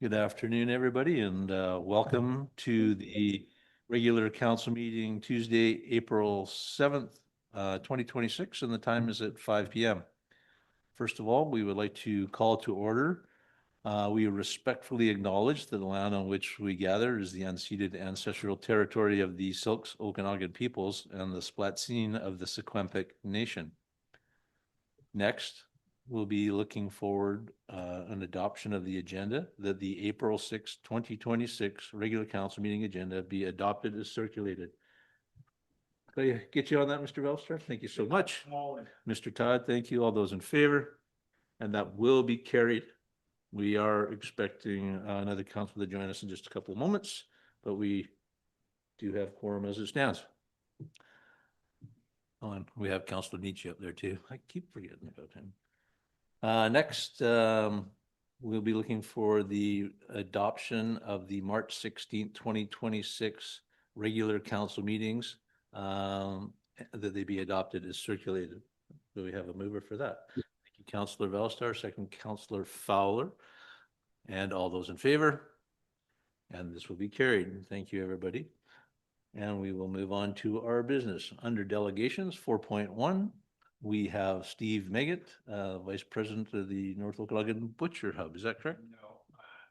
Good afternoon, everybody, and welcome to the regular council meeting Tuesday, April 7th, 2026, and the time is at 5 p.m. First of all, we would like to call to order. We respectfully acknowledge that the land on which we gather is the unceded ancestral territory of the Silks Okanagan peoples and the Splatsin of the Secwepemc Nation. Next, we'll be looking forward an adoption of the agenda, that the April 6, 2026 regular council meeting agenda be adopted as circulated. Can I get you on that, Mr. Velster? Thank you so much. Mr. Todd, thank you. All those in favor? And that will be carried. We are expecting another councilor to join us in just a couple of moments, but we do have quorum as it stands. Oh, and we have Councilor Nietzsche up there too. I keep forgetting about him. Next, we'll be looking for the adoption of the March 16th, 2026 regular council meetings, that they be adopted as circulated. Do we have a mover for that? Thank you, Councilor Velstar, second Councilor Fowler, and all those in favor. And this will be carried. Thank you, everybody. And we will move on to our business. Under delegations, 4.1. We have Steve Meggett, Vice President of the North Okanagan Butcher Hub. Is that correct?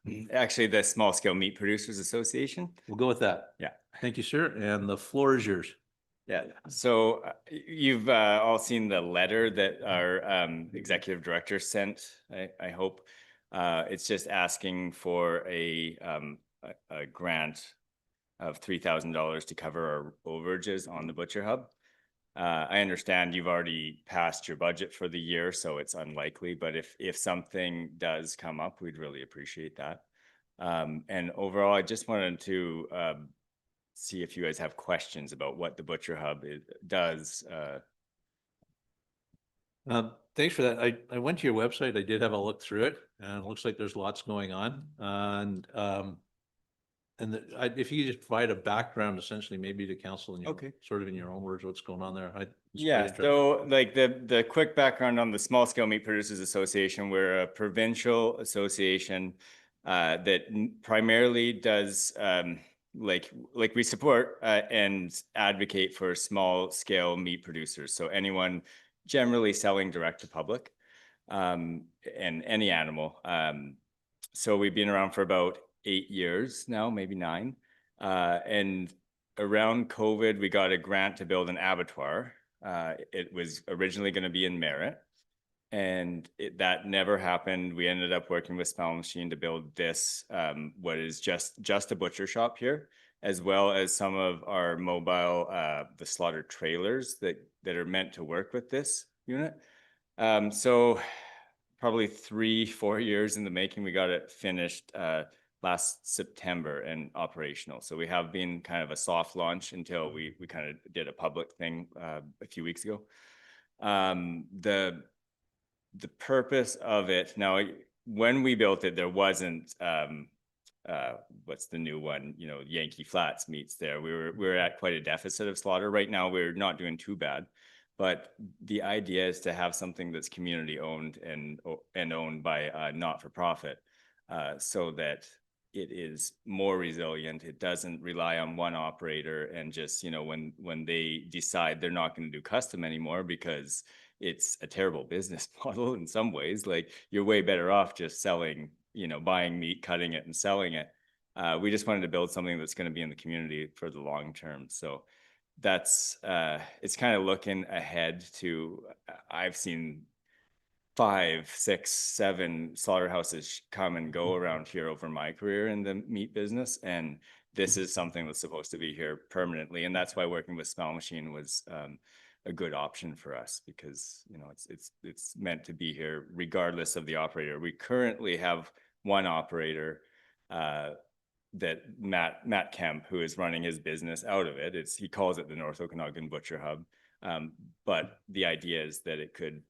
No. Actually, the Small Scale Meat Producers Association. We'll go with that. Yeah. Thank you, sir. And the floor is yours. Yeah. So you've all seen the letter that our executive director sent, I hope. It's just asking for a grant of $3,000 to cover our overages on the Butcher Hub. I understand you've already passed your budget for the year, so it's unlikely, but if something does come up, we'd really appreciate that. And overall, I just wanted to see if you guys have questions about what the Butcher Hub does. Thanks for that. I went to your website. I did have a look through it, and it looks like there's lots going on. If you could just provide a background, essentially, maybe to council, and okay, sort of in your own words, what's going on there. Yeah. So, like the quick background on the Small Scale Meat Producers Association, we're a provincial association that primarily does like we support and advocate for small scale meat producers. So anyone generally selling direct to public and any animal. So we've been around for about 8 years now, maybe 9. And around COVID, we got a grant to build an abattoir. It was originally going to be in Merritt, and that never happened. We ended up working with Smell Machine to build this, what is just a butcher shop here, as well as some of our mobile, the slaughter trailers that are meant to work with this unit. So probably 3-4 years in the making, we got it finished last September and operational. So we have been kind of a soft launch until we kind of did a public thing a few weeks ago. The purpose of it, now when we built it, there wasn't what's the new one, Yankee Flats meats there. We were at quite a deficit of slaughter. Right now we're not doing too bad, but the idea is to have something that's community owned and owned by not-for-profit, so that it is more resilient. It doesn't rely on one operator and just, when they decide they're not going to do custom anymore because it's a terrible business model in some ways. Like, you're way better off just selling, buying meat, cutting it and selling it. We just wanted to build something that's going to be in the community for the long term. So that's, it's kind of looking ahead to, I've seen 5, 6, 7 slaughterhouses come and go around here over my career in the meat business. And this is something that's supposed to be here permanently. And that's why working with Smell Machine was a good option for us, because, it's meant to be here regardless of the operator. We currently have one operator, that Matt Kemp, who is running his business out of it. He calls it the North Okanagan Butcher Hub. But the idea is that it could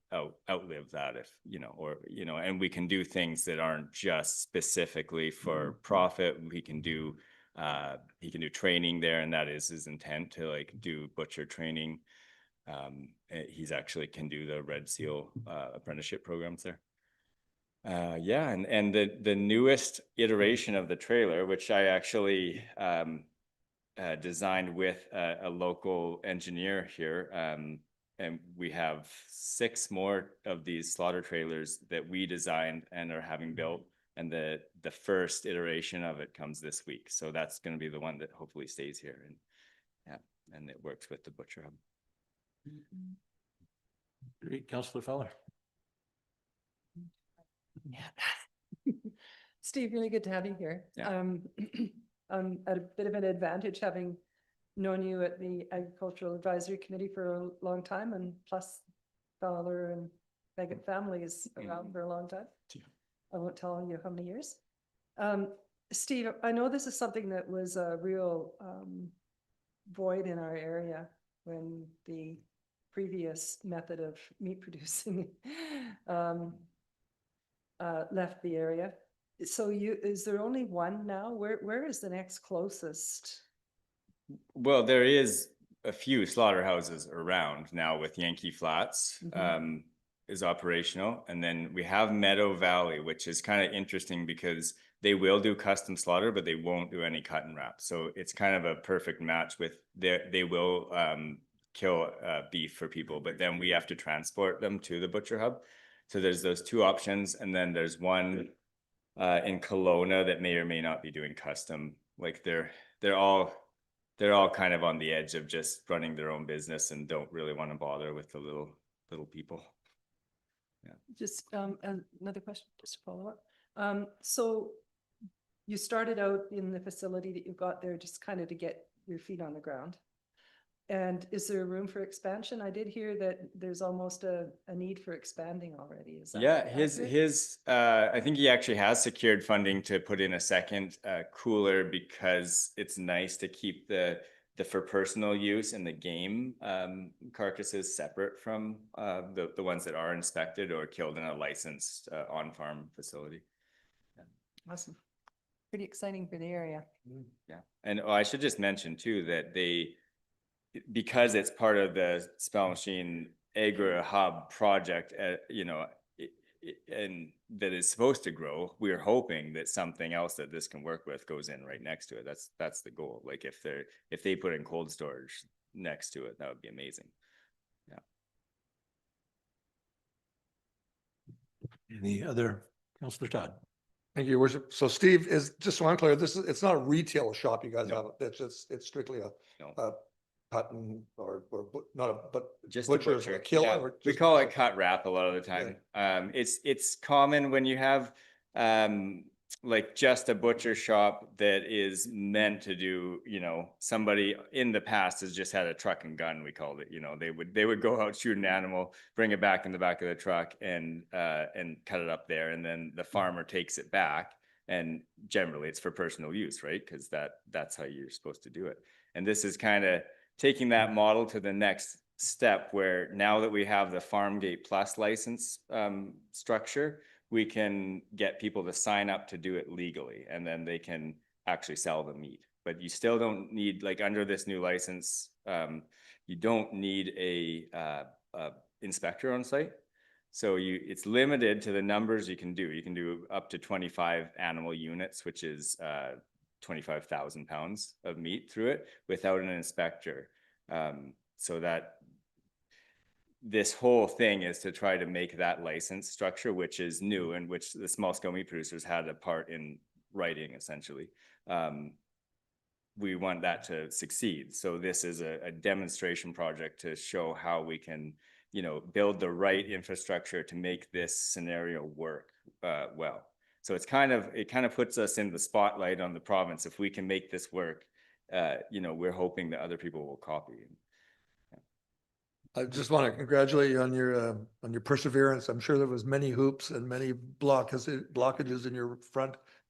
outlive that, if, and we can do things that aren't just specifically for profit. He can do training there, and that is his intent, to do butcher training. He's actually can do the Red Seal apprenticeship programs there. Yeah, and the newest iteration of the trailer, which I actually designed with a local engineer here, and we have 6 more of these slaughter trailers that we designed and are having built, and the first iteration of it comes this week. So that's going to be the one that hopefully stays here, and yeah, and it works with the butcher hub. Great, Councillor Feller. Yeah. Steve, really good to have you here. Yeah. I'm at a bit of an advantage having known you at the Agricultural Advisory Committee for a long time, and plus Fowler and Megan family is around for a long time. I won't tell you how many years. Steve, I know this is something that was a real void in our area when the previous method of meat producing left the area. So is there only one now? Where is the next closest? Well, there is a few slaughterhouses around now with Yankee Flats is operational. And then we have Meadow Valley, which is kind of interesting because they will do custom slaughter, but they won't do any cut and wrap. So it's kind of a perfect match with they will kill beef for people, but then we have to transport them to the butcher hub. So there's those 2 options. And then there's one in Kelowna that may or may not be doing custom. Like they're all kind of on the edge of just running their own business and don't really want to bother with the little people. Yeah. Just another question, just to follow up. So you started out in the facility that you've got there just kind of to get your feet on the ground. And is there room for expansion? I did hear that there's almost a need for expanding already. Is that accurate? I think he actually has secured funding to put in a second cooler because it's nice to keep the for personal use and the game carcasses separate from the ones that are inspected or killed in a licensed on-farm facility. Yeah. Awesome. Pretty exciting for the area. Yeah, and I should just mention too that because it's part of the Spell Machine Agri Hub project, and that is supposed to grow, we're hoping that something else that this can work with goes in right next to it. That's the goal. Like if they put in cold storage next to it, that would be amazing. Yeah. Any other, Councillor Todd? Thank you, Your Worship. So Steve, just so I'm clear, it's not a retail shop you guys No. have. It's strictly a No. cut and not a, but Just butcher, a butcher. a killer. Yeah, or we just- call it cut wrap a lot of the time. It's common when you have like just a butcher shop that is meant to do, somebody in the past has just had a truck and gun, we called it. They would go out, shoot an animal, bring it back in the back of the truck and cut it up there, and then the farmer takes it back, and generally it's for personal use, right? Because that's how you're supposed to do it. And this is kind of taking that model to the next step, where now that we have the Farm Gate Plus license structure, we can get people to sign up to do it legally, and then they can actually sell the meat. But you still don't need, like under this new license, you don't need a inspector on site. So it's limited to the numbers you can do. You can do up to 25 animal units, which is 25,000 pounds of meat through it without an inspector. So that this whole thing is to try to make that license structure, which is new and which the small scale meat producers had a part in writing, essentially. We want that to succeed. So this is a demonstration project to show how we can, build the right infrastructure to make this scenario work well. So it kind of puts us in the spotlight on the province. If we can make this work, we're hoping that other people will copy. I just want to congratulate you on your perseverance. I'm sure there was many hoops and many blockages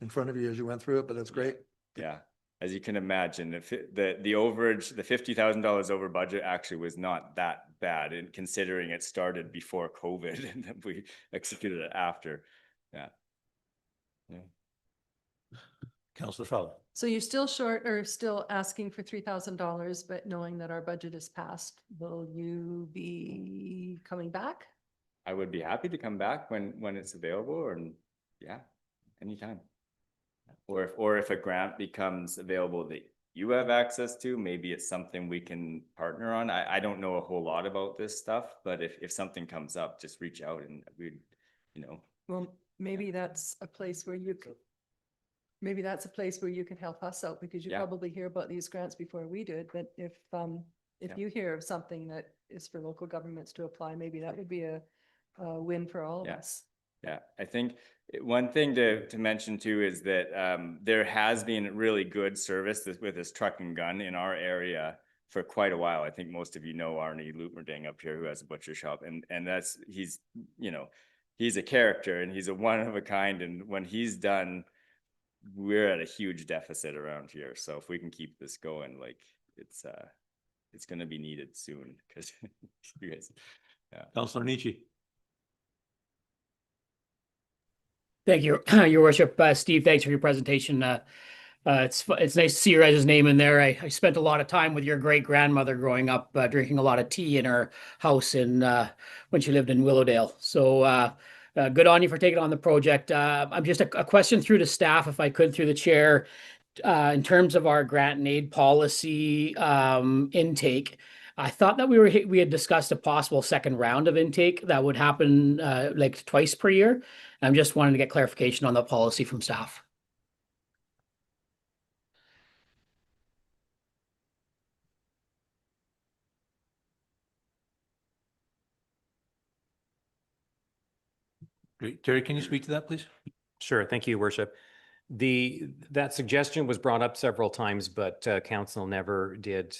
in front of you as you went through it, but that's great. Yeah, as you can imagine, the overage, the $50,000 over budget actually was not that bad, and considering it started before COVID and then we executed it after. Yeah. Councillor Fowler. So you're still short or still asking for $3,000, but knowing that our budget is passed, will you be coming back? I would be happy to come back when it's available, Yeah, anytime. Or if a grant becomes available that you have access to, maybe it's something we can partner on. I don't know a whole lot about this stuff, but if something comes up, just reach out and we'd, you know. Well, maybe that's a place where you could, maybe that's a place where you can help us out, because you Yeah. probably hear about these grants before we did, but if Yeah. you hear of something that is for local governments to apply, maybe that would be a win for all of Yeah. us. Yeah, I think one thing to mention too is that there has been really good service with this truck and gun in our area for quite a while. I think most of you know Arnie Lutmerding up here, who has a butcher shop, and that's he's a character and he's a one of a kind. And when he's done, we're at a huge deficit around here. So if we can keep this going, like it's going to be needed soon because you guys, yeah. Councillor Nietzsche. Thank you, Your Worship. Steve, thanks for your presentation. It's nice to see your guys' name in there. I spent a lot of time with your great grandmother growing up, drinking a lot of tea in her house when she lived in Willowdale. So good on you for taking on the project. I'm just a question through to staff, if I could, through the chair. In terms of our grant and aid policy intake, I thought that we had discussed a possible second round of intake that would happen like twice per year. I'm just wanting to get clarification on the policy from staff. Great. Terry, can you speak to that, please? Sure. Thank you, Your Worship. That suggestion was brought up several times, but council never did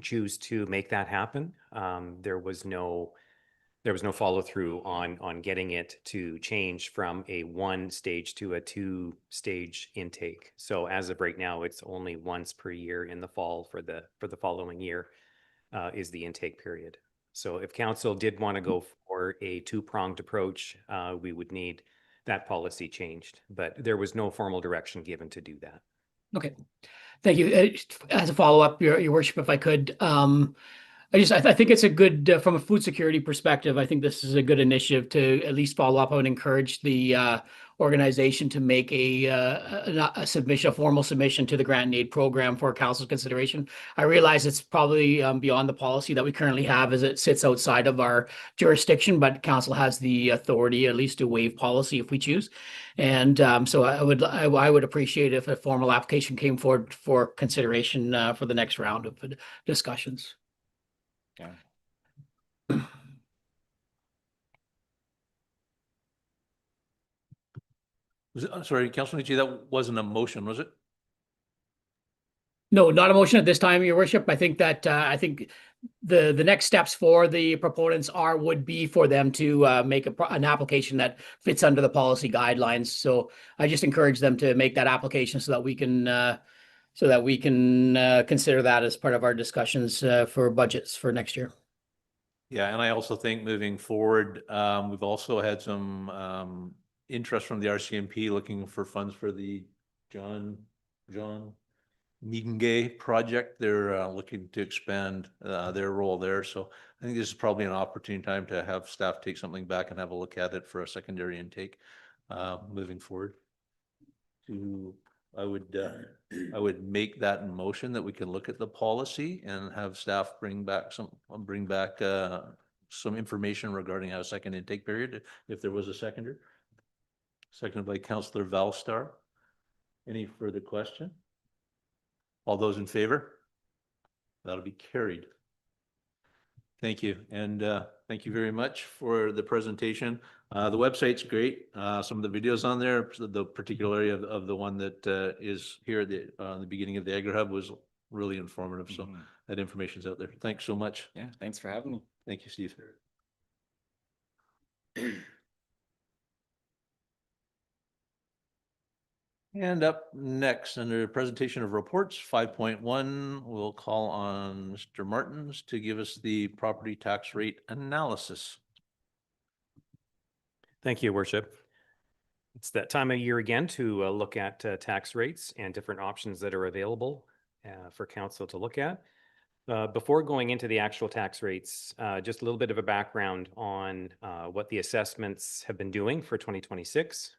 choose to make that happen. There was no follow through on getting it to change from a 1-stage to a 2-stage intake. So as of right now, it's only once per year in the fall for the following year is the intake period. So if council did want to go for a 2-pronged approach, we would need that policy changed, but there was no formal direction given to do that. Okay, thank you. As a follow-up, Your Worship, if I could, I think it's a good, from a food security perspective, I think this is a good initiative to at least follow up and encourage the organization to make a submission, a formal submission to the grant and aid program for council's consideration. I realize it's probably beyond the policy that we currently have, as it sits outside of our jurisdiction, but council has the authority at least to waive policy if we choose. And so I would appreciate if a formal application came forward for consideration for the next round of discussions. Yeah. Sorry, Councillor Nietzsche, that wasn't a motion, was it? No, not a motion at this time, Your Worship. I think that the next steps for the proponents would be for them to make an application that fits under the policy guidelines. So I just encourage them to make that application so that we can consider that as part of our discussions for budgets for next year. Yeah, and I also think moving forward, we've also had some interest from the RCMP looking for funds for the John Meadengay project. They're looking to expand their role there. So I think this is probably an opportune time to have staff take something back and have a look at it for a secondary intake moving forward. I would make that motion that we can look at the policy and have staff bring back some information regarding a second intake period, if there was a seconder. Seconded by Councillor Valstar. Any further question? All those in favor? That'll be carried. Thank you. And thank you very much for the presentation. The website's great. Some of the videos on there, the particular area of the one that is here at the beginning of the AgriHub was really informative. So that information's out there. Thanks so much. Yeah, thanks for having me. Thank you, Steve. And up next, under presentation of reports, 5.1, we'll call on Mr. Martins to give us the property tax rate analysis. Thank you, Your Worship. It's that time of year again to look at tax rates and different options that are available for council to look at. Before going into the actual tax rates, just a little bit of a background on what the assessments have been doing for 2026.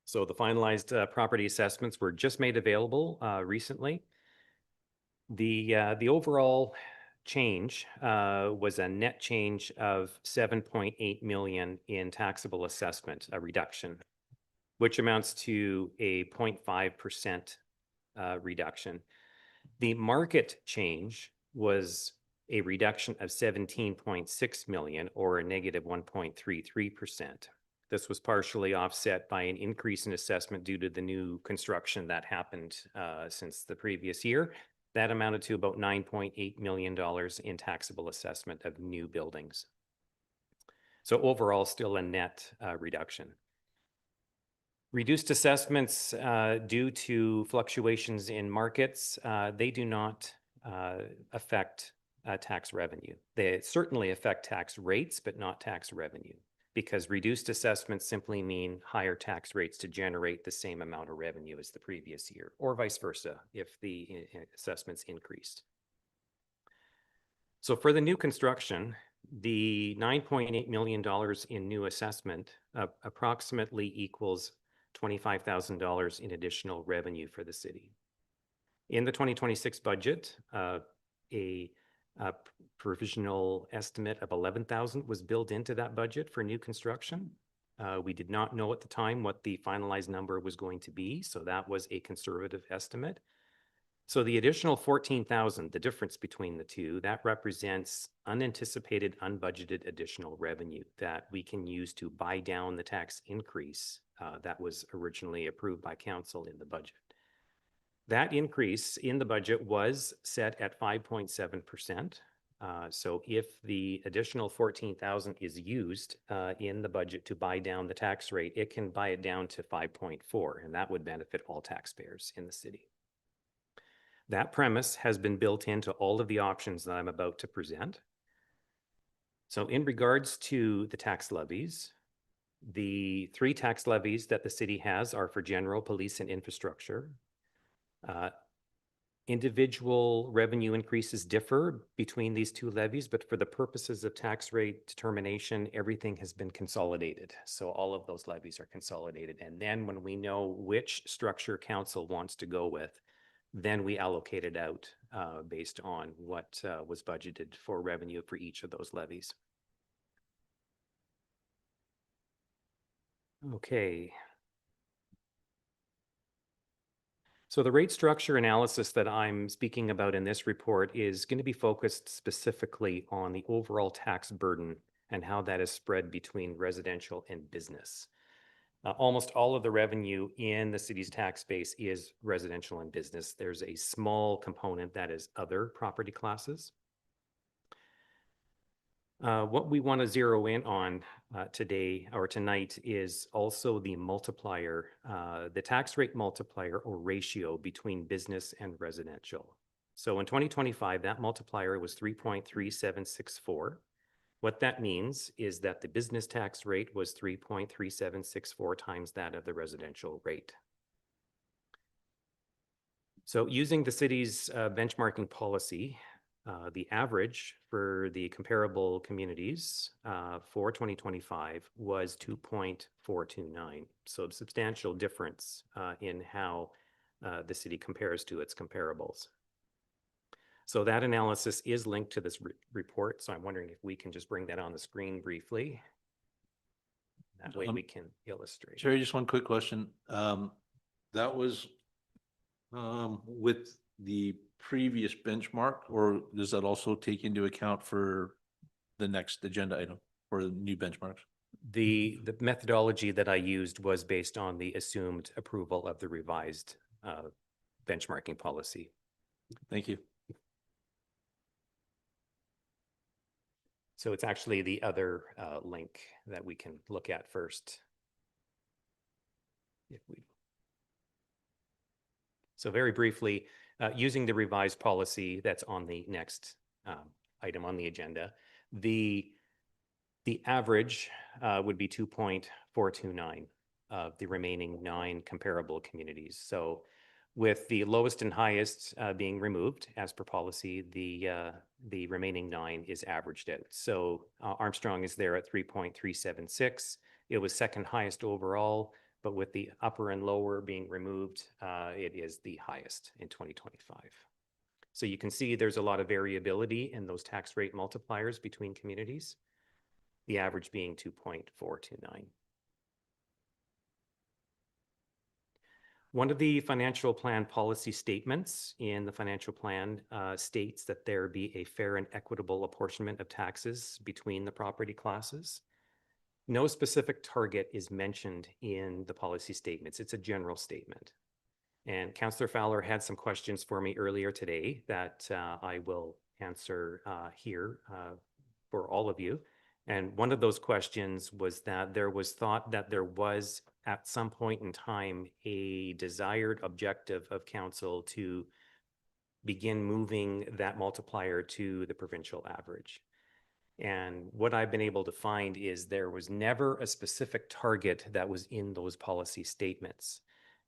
So the finalized property assessments were just made available recently. The overall change was a net change of 7.8 million in taxable assessment, a reduction, which amounts to a 0.5% reduction. The market change was a reduction of 17.6 million, or a negative 1.33%. This was partially offset by an increase in assessment due to the new construction that happened since the previous year. That amounted to about $9.8 million in taxable assessment of new buildings. So overall, still a net reduction. Reduced assessments due to fluctuations in markets, they do not affect tax revenue. They certainly affect tax rates, but not tax revenue, because reduced assessments simply mean higher tax rates to generate the same amount of revenue as the previous year, or vice versa if the assessments increased. So for the new construction, the $9.8 million in new assessment approximately equals $25,000 in additional revenue for the city. In the 2026 budget, a provisional estimate of 11,000 was built into that budget for new construction. We did not know at the time what the finalized number was going to be, so that was a conservative estimate. So the additional 14,000, the difference between the two, that represents unanticipated, unbudgeted additional revenue that we can use to buy down the tax increase that was originally approved by council in the budget. That increase in the budget was set at 5.7%. So if the additional 14,000 is used in the budget to buy down the tax rate, it can buy it down to 5.4, and that would benefit all taxpayers in the city. That premise has been built into all of the options that I'm about to present. So in regards to the tax levies, the 3 tax levies that the city has are for general, police, and infrastructure. Individual revenue increases differ between these 2 levies, but for the purposes of tax rate determination, everything has been consolidated. So all of those levies are consolidated. And then when we know which structure council wants to go with, then we allocate it out based on what was budgeted for revenue for each of those levies. Okay. So the rate structure analysis that I'm speaking about in this report is going to be focused specifically on the overall tax burden and how that is spread between residential and business. Almost all of the revenue in the city's tax base is residential and business. There's a small component that is other property classes. What we want to zero in on today or tonight is also the multiplier, the tax rate multiplier or ratio between business and residential. So in 2025, that multiplier was 3.3764. What that means is that the business tax rate was 3.3764 times that of the residential rate. So using the city's benchmarking policy, the average for the comparable communities for 2025 was 2.429. So a substantial difference in how the city compares to its comparables. So that analysis is linked to this report. So I'm wondering if we can just bring that on the screen briefly. That way we can illustrate. Jerry, just one quick question. That was with the previous benchmark, or does that also take into account for the next agenda item or the new benchmarks? The methodology that I used was based on the assumed approval of the revised benchmarking policy. Thank you. So it's actually the other link that we can look at first. So very briefly, using the revised policy that's on the next item on the agenda, the average would be 2.429 of the remaining 9 comparable communities. So with the lowest and highest being removed as per policy, the remaining 9 is averaged out. So Armstrong is there at 3.376. It was second highest overall, but with the upper and lower being removed, it is the highest in 2025. So you can see there's a lot of variability in those tax rate multipliers between communities, the average being 2.429. One of the financial plan policy statements in the financial plan states that there be a fair and equitable apportionment of taxes between the property classes. No specific target is mentioned in the policy statements. It's a general statement. And Councillor Fowler had some questions for me earlier today that I will answer here for all of you. And one of those questions was that there was thought that there was at some point in time a desired objective of council to begin moving that multiplier to the provincial average. And what I've been able to find is there was never a specific target that was in those policy statements.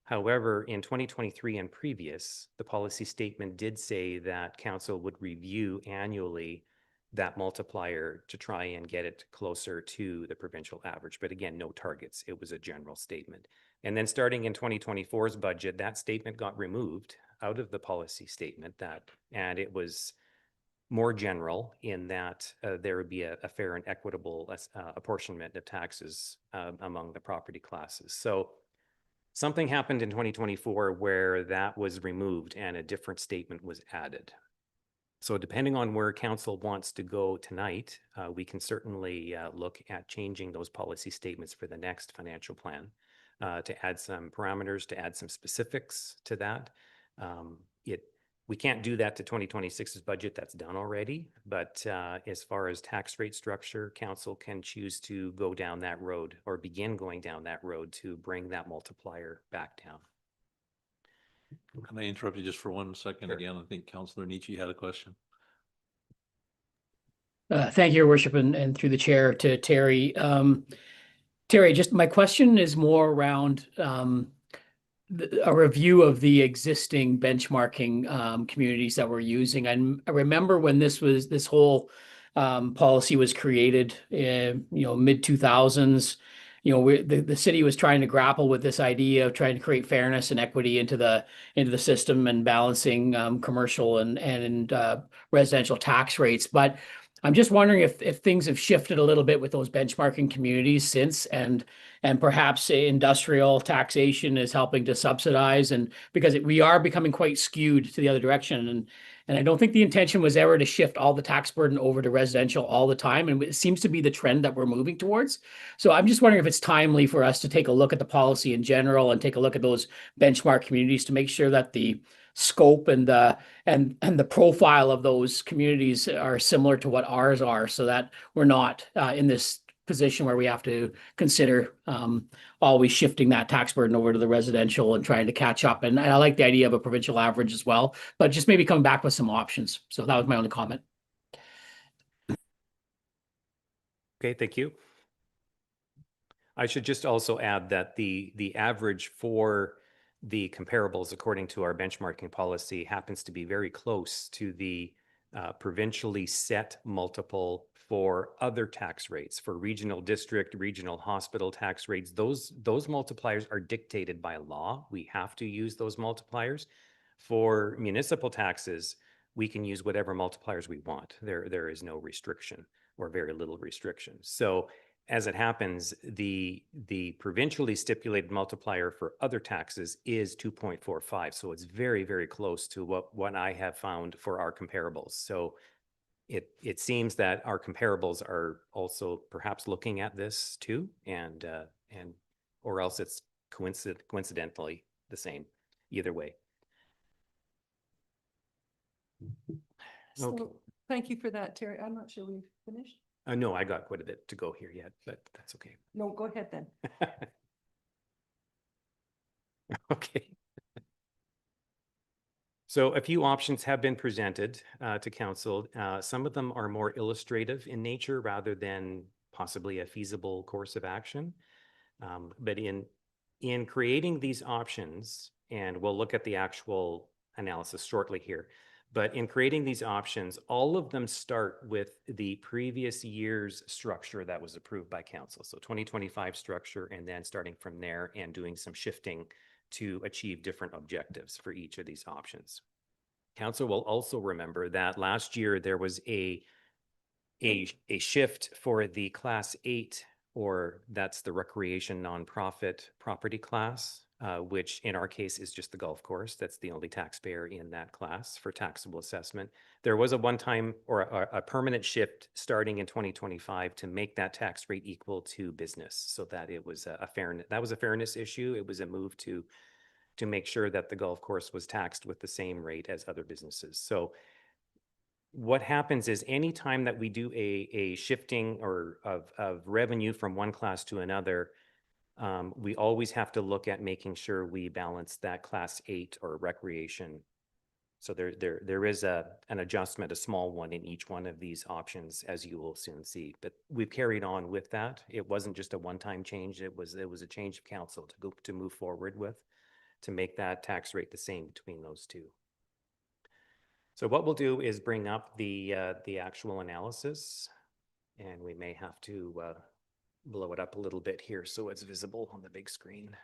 However, in 2023 and previous, the policy statement did say that council would review annually that multiplier to try and get it closer to the provincial average. But again, no targets. It was a general statement. And then starting in 2024's budget, that statement got removed out of the policy statement and it was more general in that there would be a fair and equitable apportionment of taxes among the property classes. So something happened in 2024 where that was removed and a different statement was added. So depending on where council wants to go tonight, we can certainly look at changing those policy statements for the next financial plan to add some parameters, to add some specifics to that. We can't do that to 2026's budget, that's done already. But as far as tax rate structure, council can choose to go down that road or begin going down that road to bring that multiplier back down. Can I interrupt you just for 1 second Sure. again? I think Councillor Nietzsche had a question. Thank you, Your Worship, and through the chair to Terry. Terry, just my question is more around a review of the existing benchmarking communities that we're using. And I remember when this whole policy was created in mid 2000s. The city was trying to grapple with this idea of trying to create fairness and equity into the system and balancing commercial and residential tax rates. But I'm just wondering if things have shifted a little bit with those benchmarking communities since, and perhaps industrial taxation is helping to subsidize, and because we are becoming quite skewed to the other direction. And I don't think the intention was ever to shift all the tax burden over to residential all the time. And it seems to be the trend that we're moving towards. So I'm just wondering if it's timely for us to take a look at the policy in general and take a look at those benchmark communities to make sure that the scope and the profile of those communities are similar to what ours are, so that we're not in this position where we have to consider always shifting that tax burden over to the residential and trying to catch up. And I like the idea of a provincial average as well, but just maybe coming back with some options. So that was my only comment. Okay, thank you. I should just also add that the average for the comparables according to our benchmarking policy happens to be very close to the provincially set multiple for other tax rates, for regional district, regional hospital tax rates. Those multipliers are dictated by law. We have to use those multipliers. For municipal taxes, we can use whatever multipliers we want. There is no restriction or very little restriction. So as it happens, the provincially stipulated multiplier for other taxes is 2.45. So it's very, very close to what I have found for our comparables. So it seems that our comparables are also perhaps looking at this too, and or else it's coincidentally the same. Either way. So Okay. thank you for that, Terry. I'm not sure we've finished. No, I got quite a bit to go here yet, but that's okay. No, go ahead then. Okay. So a few options have been presented to council. Some of them are more illustrative in nature rather than possibly a feasible course of action. But in creating these options And we'll look at the actual analysis shortly here. But in creating these options, all of them start with the previous year's structure that was approved by council. So 2025 structure, and then starting from there and doing some shifting to achieve different objectives for each of these options. Council will also remember that last year there was a shift for the Class 8, or that's the recreation nonprofit property class, which in our case is just the golf course. That's the only taxpayer in that class for taxable assessment. There was a one-time or a permanent shift starting in 2025 to make that tax rate equal to business, so that it was a fairness. That was a fairness issue. It was a move to make sure that the golf course was taxed with the same rate as other businesses. So what happens is anytime that we do a shifting or of revenue from one class to another, we always have to look at making sure we balance that Class 8 or recreation. So there is an adjustment, a small one in each one of these options, as you will soon see. But we've carried on with that. It wasn't just a one-time change. It was a change of council to move forward with, to make that tax rate the same between those two. So what we'll do is bring up the actual analysis, and we may have to blow it up a little bit here so it's visible on the big screen.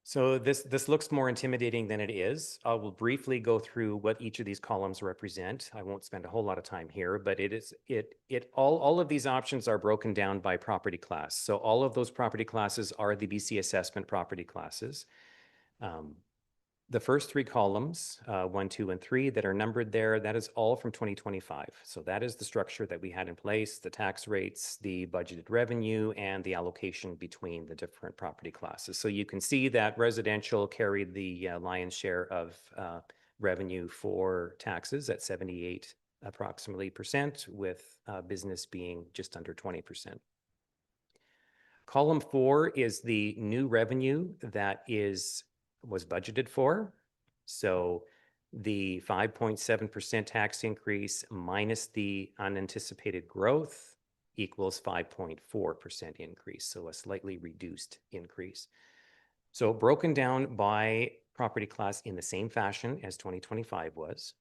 So this looks more intimidating than it is. I will briefly go through what each of these columns represent. I won't spend a whole lot of time here, but all of these options are broken down by property class. So all of those property classes are the BC assessment property classes. The first three columns, 1, 2, and 3 that are numbered there, that is all from 2025. So that is the structure that we had in place, the tax rates, the budgeted revenue, and the allocation between the different property classes. So you can see that residential carried the lion's share of revenue for taxes at 78 approximately %, with business being just under 20%. Column 4 is the new revenue that was budgeted for. So the 5.7% tax increase minus the unanticipated growth equals 5.4% increase. So a slightly reduced increase. So broken down by property class in the same fashion as 2025 was.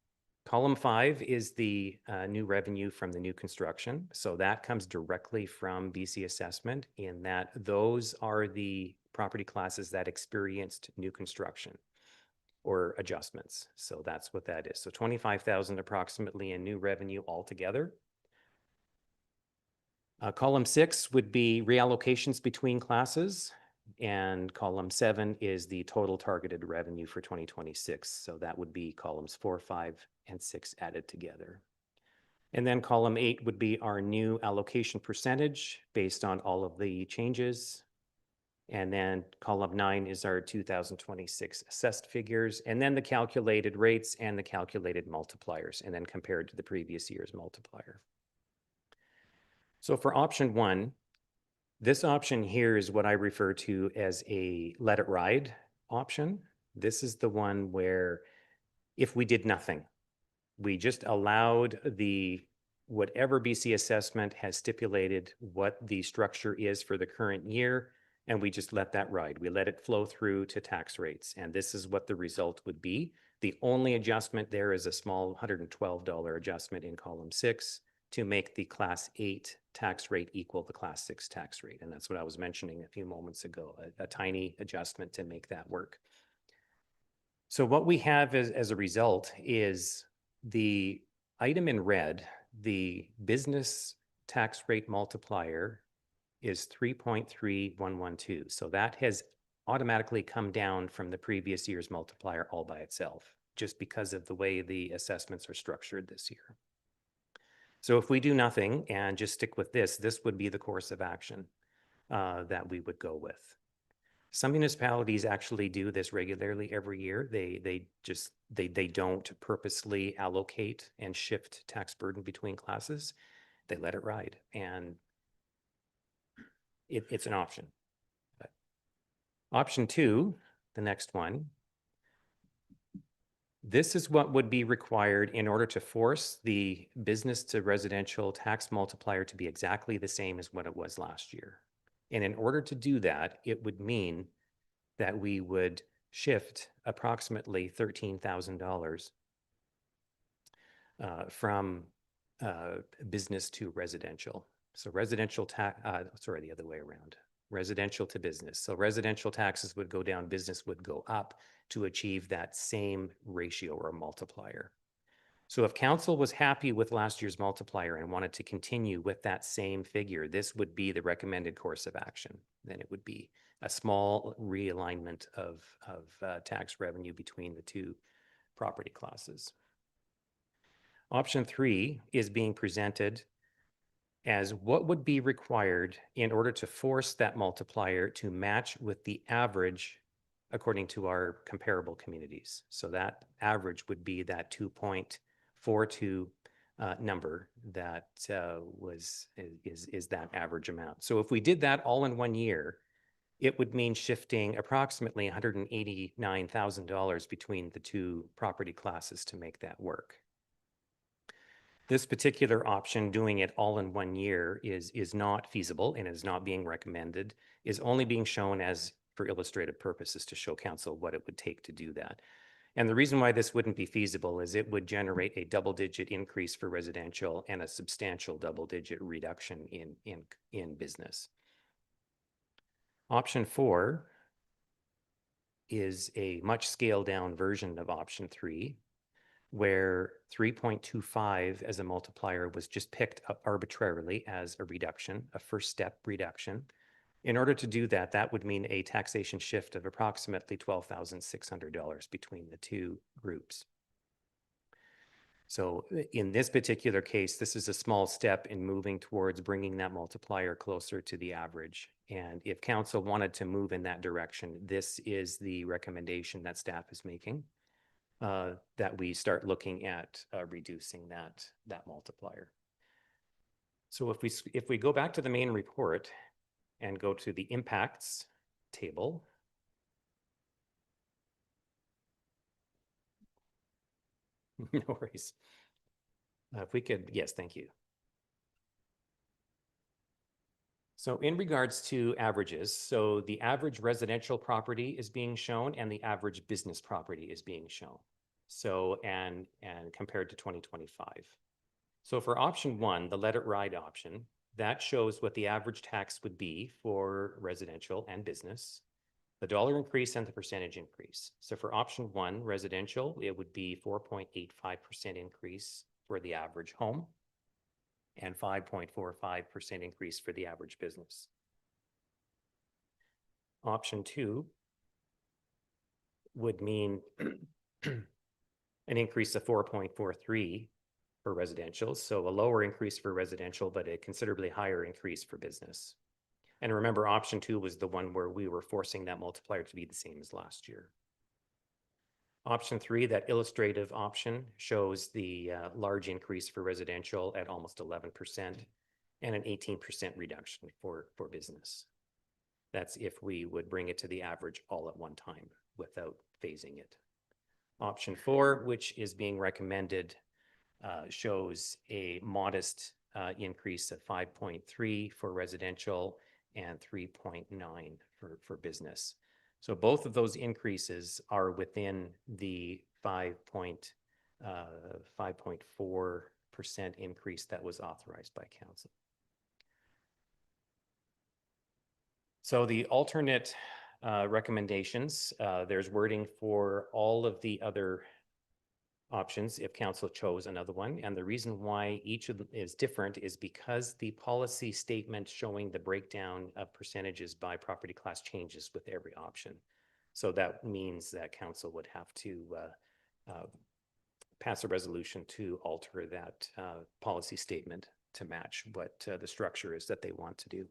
Column 5 is the new revenue from the new construction. So that comes directly from BC assessment, in that those are the property classes that experienced new construction or adjustments. So that's what that is. So 25,000 approximately in new revenue altogether. Column 6 would be reallocations between classes, and column 7 is the total targeted revenue for 2026. So that would be columns 4, 5, and 6 added together. And then column 8 would be our new allocation percentage based on all of the changes. And then column 9 is our 2026 assessed figures, and then the calculated rates and the calculated multipliers, and then compared to the previous year's multiplier. So for option 1, this option here is what I refer to as a let it ride option. This is the one where if we did nothing, we just allowed whatever BC assessment has stipulated what the structure is for the current year, and we just let that ride. We let it flow through to tax rates, and this is what the result would be. The only adjustment there is a small $112 adjustment in column 6 to make the Class 8 tax rate equal the Class 6 tax rate. And that's what I was mentioning a few moments ago, a tiny adjustment to make that work. So what we have as a result is the item in red, the business tax rate multiplier, is 3.3112. So that has automatically come down from the previous year's multiplier all by itself, just because of the way the assessments are structured this year. So if we do nothing and just stick with this would be the course of action that we would go with. Some municipalities actually do this regularly every year. They don't purposely allocate and shift tax burden between classes. They let it ride, and it's an option. But option 2, the next one, This is what would be required in order to force the business to residential tax multiplier to be exactly the same as what it was last year. And in order to do that, it would mean that we would shift approximately $13,000 from business to residential. So residential tax, sorry, the other way around, residential to business. So residential taxes would go down, business would go up to achieve that same ratio or multiplier. So if council was happy with last year's multiplier and wanted to continue with that same figure, this would be the recommended course of action. Then it would be a small realignment of tax revenue between the two property classes. Option 3 is being presented as what would be required in order to force that multiplier to match with the average according to our comparable communities. So that average would be that 2.42 number that is that average amount. So if we did that all in 1 year, it would mean shifting approximately $189,000 between the two property classes to make that work. This particular option, doing it all in 1 year, is not feasible and is not being recommended, is only being shown as for illustrative purposes to show council what it would take to do that. And the reason why this wouldn't be feasible is it would generate a double-digit increase for residential and a substantial double-digit reduction in business. Option 4 is a much scaled down version of option 3, where 3.25 as a multiplier was just picked up arbitrarily as a reduction, a first step reduction. In order to do that, that would mean a taxation shift of approximately $12,600 between the two groups. So in this particular case, this is a small step in moving towards bringing that multiplier closer to the average. And if council wanted to move in that direction, this is the recommendation that staff is making, that we start looking at reducing that multiplier. So if we go back to the main report and go to the impacts table, no worries. If we could, yes, thank you. So in regards to averages, so the average residential property is being shown and the average business property is being shown. So, and compared to 2025. So for option 1, the let it ride option, that shows what the average tax would be for residential and business, the dollar increase and the percentage increase. So for option 1, residential, it would be 4.85% increase for the average home and 5.45% increase for the average business. Option 2 would mean an increase of 4.43 for residential. So a lower increase for residential, but a considerably higher increase for business. And remember, option 2 was the one where we were forcing that multiplier to be the same as last year. Option 3, that illustrative option, shows the large increase for residential at almost 11% and an 18% reduction for business. That's if we would bring it to the average all at one time without phasing it. Option 4, which is being recommended, shows a modest increase of 5.3 for residential and 3.9 for business. So both of those increases are within the 5.4% increase that was authorized by council. So the alternate recommendations, there's wording for all of the other options if council chose another one. And the reason why each of them is different is because the policy statement showing the breakdown of percentages by property class changes with every option. So that means that council would have to pass a resolution to alter that policy statement to match what the structure is that they want to do.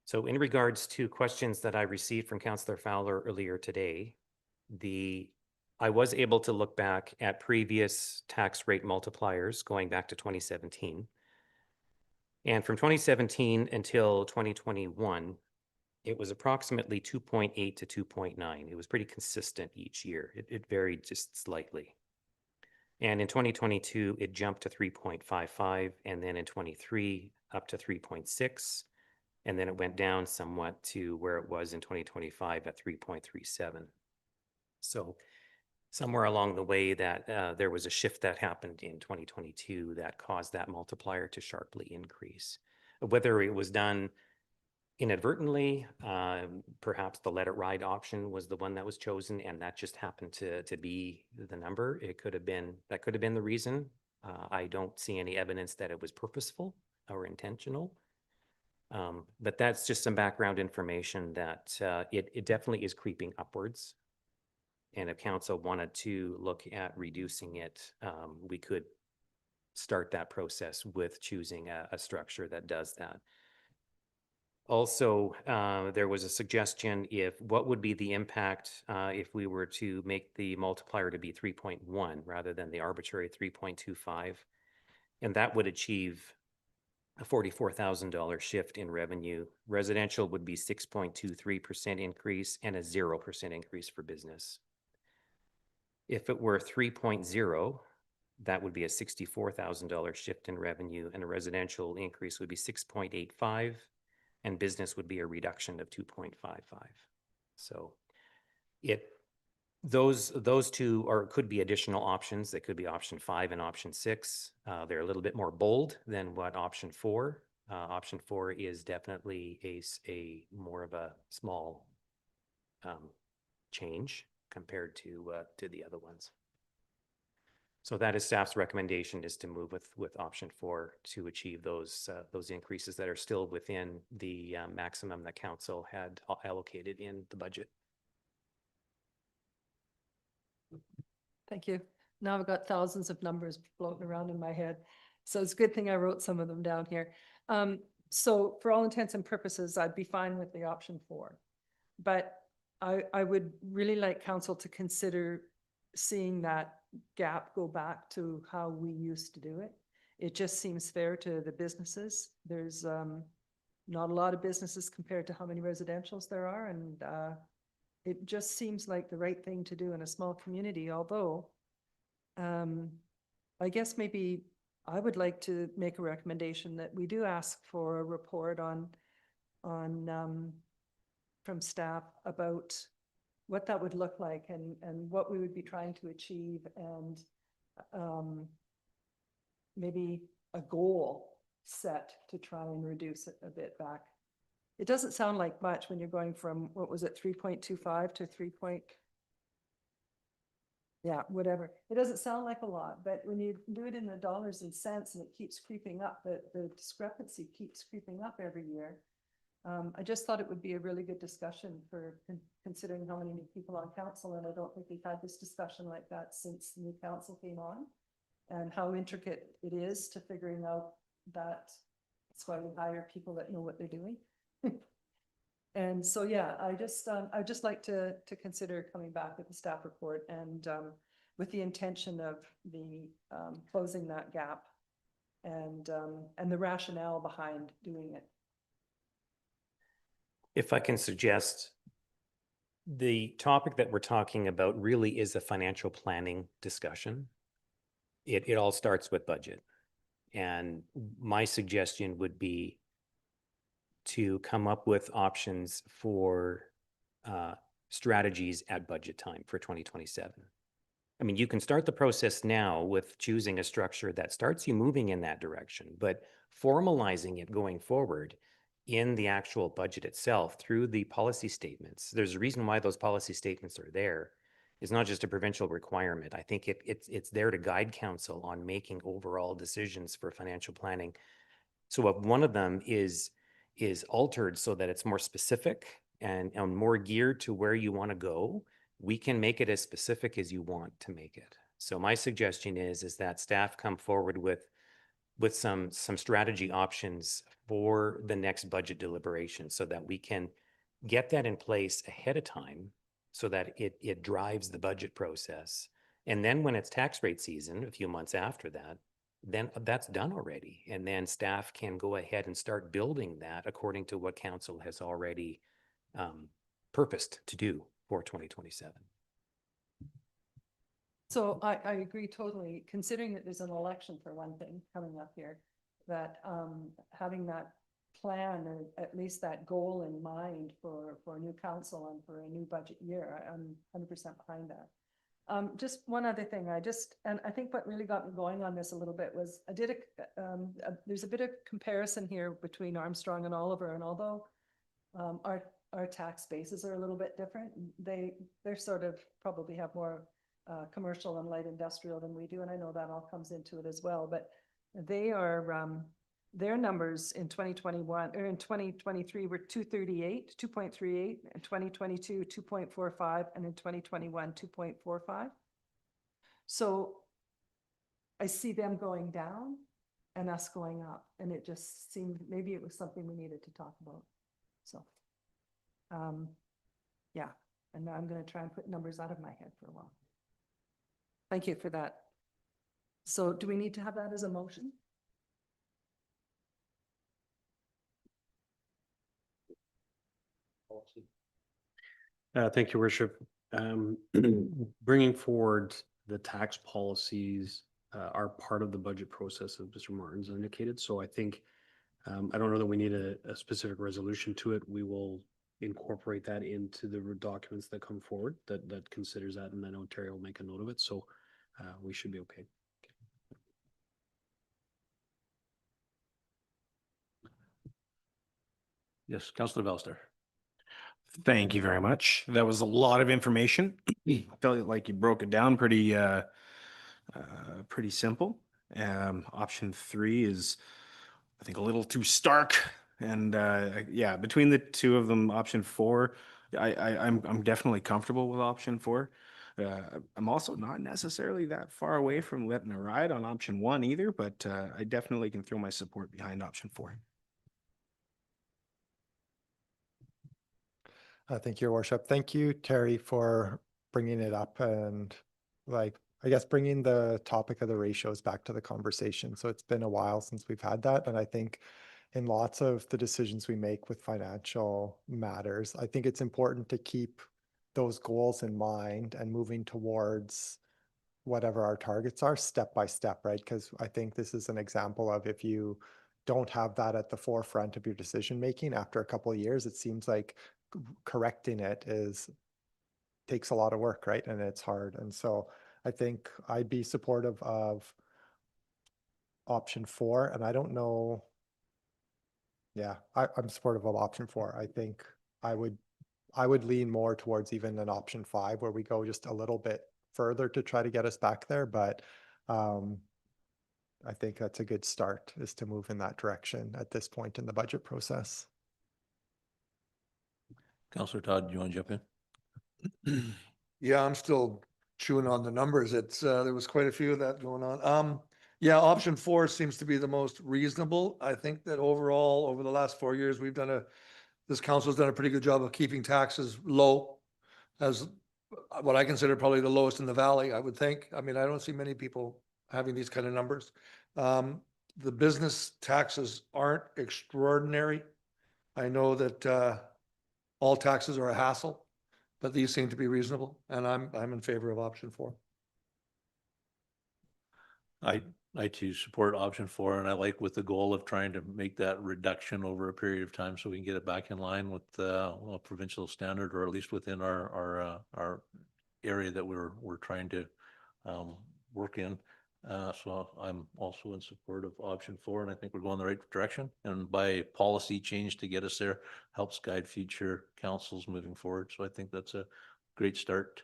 So in regards to questions that I received from Councillor Fowler earlier today, I was able to look back at previous tax rate multipliers going back to 2017. And from 2017 until 2021, it was approximately 2.8 to 2.9. It was pretty consistent each year. It varied just slightly. And in 2022, it jumped to 3.55, and then in 23 up to 3.6, and then it went down somewhat to where it was in 2025 at 3.37. So somewhere along the way that there was a shift that happened in 2022 that caused that multiplier to sharply increase. Whether it was done inadvertently, perhaps the let it ride option was the one that was chosen, and that just happened to be the number. That could have been the reason. I don't see any evidence that it was purposeful or intentional. But that's just some background information that it definitely is creeping upwards. And if council wanted to look at reducing it, we could start that process with choosing a structure that does that. Also, there was a suggestion what would be the impact if we were to make the multiplier to be 3.1 rather than the arbitrary 3.25, and that would achieve a $44,000 shift in revenue. Residential would be 6.23% increase and a 0% increase for business. If it were 3.0, that would be a $64,000 shift in revenue, and a residential increase would be 6.85, and business would be a reduction of 2.55. So those two could be additional options. They could be option 5 and option 6. They're a little bit more bold than what option 4. Option 4 is definitely a more of a small change compared to the other ones. So that is staff's recommendation, is to move with option 4 to achieve those increases that are still within the maximum that council had allocated in the budget. Thank you. Now I've got thousands of numbers floating around in my head. So it's a good thing I wrote some of them down here. So for all intents and purposes, I'd be fine with the option 4. But I would really like council to consider seeing that gap go back to how we used to do it. It just seems fair to the businesses. There's not a lot of businesses compared to how many residentials there are, and it just seems like the right thing to do in a small community, although I guess maybe I would like to make a recommendation that we do ask for a report on from staff about what that would look like and what we would be trying to achieve, and maybe a goal set to try and reduce it a bit back. It doesn't sound like much when you're going from, what was it, 3.25 to 3. Yeah, whatever. It doesn't sound like a lot, but when you do it in the dollars and cents and it keeps creeping up, the discrepancy keeps creeping up every year. I just thought it would be a really good discussion for considering how many new people on council, and I don't think we've had this discussion like that since the new council came on, and how intricate it is to figuring out that. That's why we hire people that know what they're doing. And so, yeah, I'd just like to consider coming back with the staff report, and with the intention of the closing that gap, and the rationale behind doing it. If I can suggest, the topic that we're talking about really is a financial planning discussion. It all starts with budget. And my suggestion would be to come up with options for strategies at budget time for 2027. I mean, you can start the process now with choosing a structure that starts you moving in that direction, but formalizing it going forward in the actual budget itself through the policy statements. There's a reason why those policy statements are there. It's not just a provincial requirement. I think it's there to guide council on making overall decisions for financial planning. So if one of them is altered so that it's more specific and more geared to where you want to go, we can make it as specific as you want to make it. So my suggestion is that staff come forward with some strategy options for the next budget deliberation, so that we can get that in place ahead of time, so that it drives the budget process. And then when it's tax rate season, a few months after that, then that's done already. And then staff can go ahead and start building that according to what council has already purposed to do for 2027. So I agree totally, considering that there's an election for one thing coming up here, that having that plan or at least that goal in mind for a new council and for a new budget year, I'm 100% behind that. Just one other thing, and I think what really got me going on this a little bit was there's a bit of comparison here between Armstrong and Oliver, and although our tax bases are a little bit different, they're sort of probably have more commercial and light industrial than we do, and I know that all comes into it as well, but they are their numbers in 2021 or in 2023 were 2.38, in 2022 2.45, and in 2021 2.45. So I see them going down and us going up, and it just seemed maybe it was something we needed to talk about. So yeah, and now I'm going to try and put numbers out of my head for a while. Thank you for that. So do we need to have that as a motion? Thank you, Worship. Bringing forward the tax policies are part of the budget process, as Mr. Martin's indicated. So I think, I don't know that we need a specific resolution to it. We will incorporate that into the documents that come forward that considers that, and then Ontario will make a note of it. So we should be okay. Yes, Councillor Belster. Thank you very much. That was a lot of information. Felt like you broke it down pretty simple. Option 3 is, I think, a little too stark. And yeah, between the two of them, option 4, I'm definitely comfortable with option 4. I'm also not necessarily that far away from letting a ride on option 1 either, but I definitely can throw my support behind option 4. Thank you, Your Worship. Thank you, Terry, for bringing it up and I guess bringing the topic of the ratios back to the conversation. So it's been a while since we've had that. And I think in lots of the decisions we make with financial matters, I think it's important to keep those goals in mind and moving towards whatever our targets are step by step, right? Because I think this is an example of if you don't have that at the forefront of your decision making after a couple of years, it seems like correcting it takes a lot of work, right? And it's hard. And so I think I'd be supportive of option 4. And I don't know. Yeah, I'm supportive of option 4. I think I would lean more towards even an option 5 where we go just a little bit further to try to get us back there. But I think that's a good start, is to move in that direction at this point in the budget process. Councillor Todd, do you want to jump in? Yeah, I'm still chewing on the numbers. There was quite a few of that going on. Yeah, option 4 seems to be the most reasonable. I think that overall, over the last 4 years, this council's done a pretty good job of keeping taxes low, as what I consider probably the lowest in the valley, I would think. I mean, I don't see many people having these kind of numbers. The business taxes aren't extraordinary. I know that all taxes are a hassle, but these seem to be reasonable, and I'm in favor of option 4. I too support option 4, and I like with the goal of trying to make that reduction over a period of time so we can get it back in line with well, provincial standard, or at least within our area that we're trying to work in. So I'm also in support of option 4, and I think we're going the right direction. And by policy change to get us there helps guide future councils moving forward. So I think that's a great start.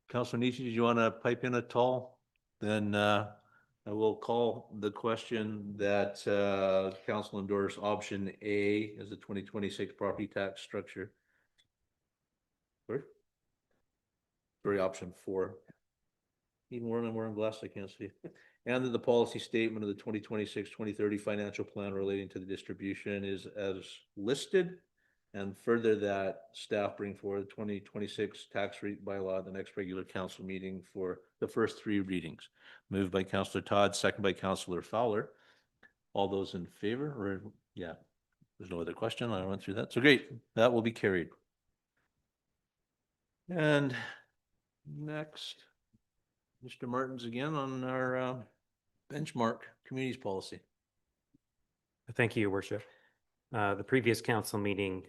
Councilor Nishi, did you want to pipe in at all? Then I will call the question that council endorse option A as the 2026 property tax structure. Sorry, option 4. Even more I'm wearing glasses, I can't see. And that the policy statement of the 2026-2030 financial plan relating to the distribution is as listed. And further, that staff bring forward the 2026 tax rate bylaw at the next regular council meeting for the first 3 readings. Moved by Councillor Todd, second by Councillor Fowler. All those in favor, or yeah, There's no other question. I went through that. So great, that will be carried. And next, Mr. Martins again on our benchmark communities policy. Thank you, Your Worship. The previous council meeting,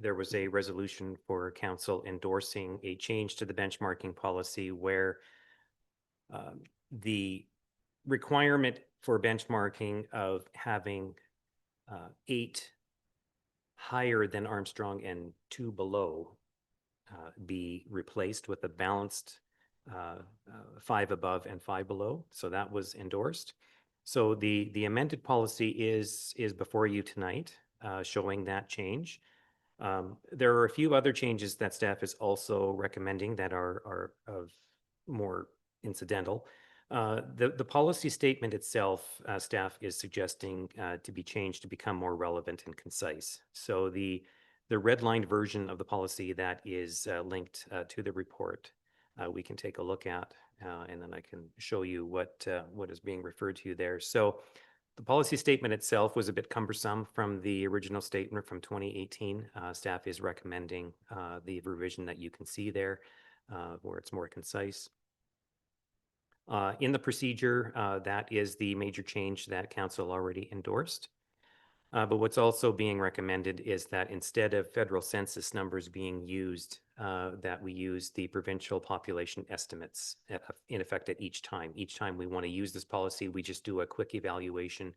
there was a resolution for council endorsing a change to the benchmarking policy where the requirement for benchmarking of having 8 higher than Armstrong and 2 below be replaced with a balanced 5 above and 5 below. So that was endorsed. So the amended policy is before you tonight, showing that change. There are a few other changes that staff is also recommending that are of more incidental. The policy statement itself, staff is suggesting to be changed to become more relevant and concise. So the redlined version of the policy that is linked to the report, we can take a look at, and then I can show you what is being referred to there. So the policy statement itself was a bit cumbersome from the original statement from 2018. Staff is recommending the revision that you can see there, where it's more concise. In the procedure, that is the major change that council already endorsed. But what's also being recommended is that instead of federal census numbers being used, that we use the provincial population estimates in effect at each time. Each time we want to use this policy, we just do a quick evaluation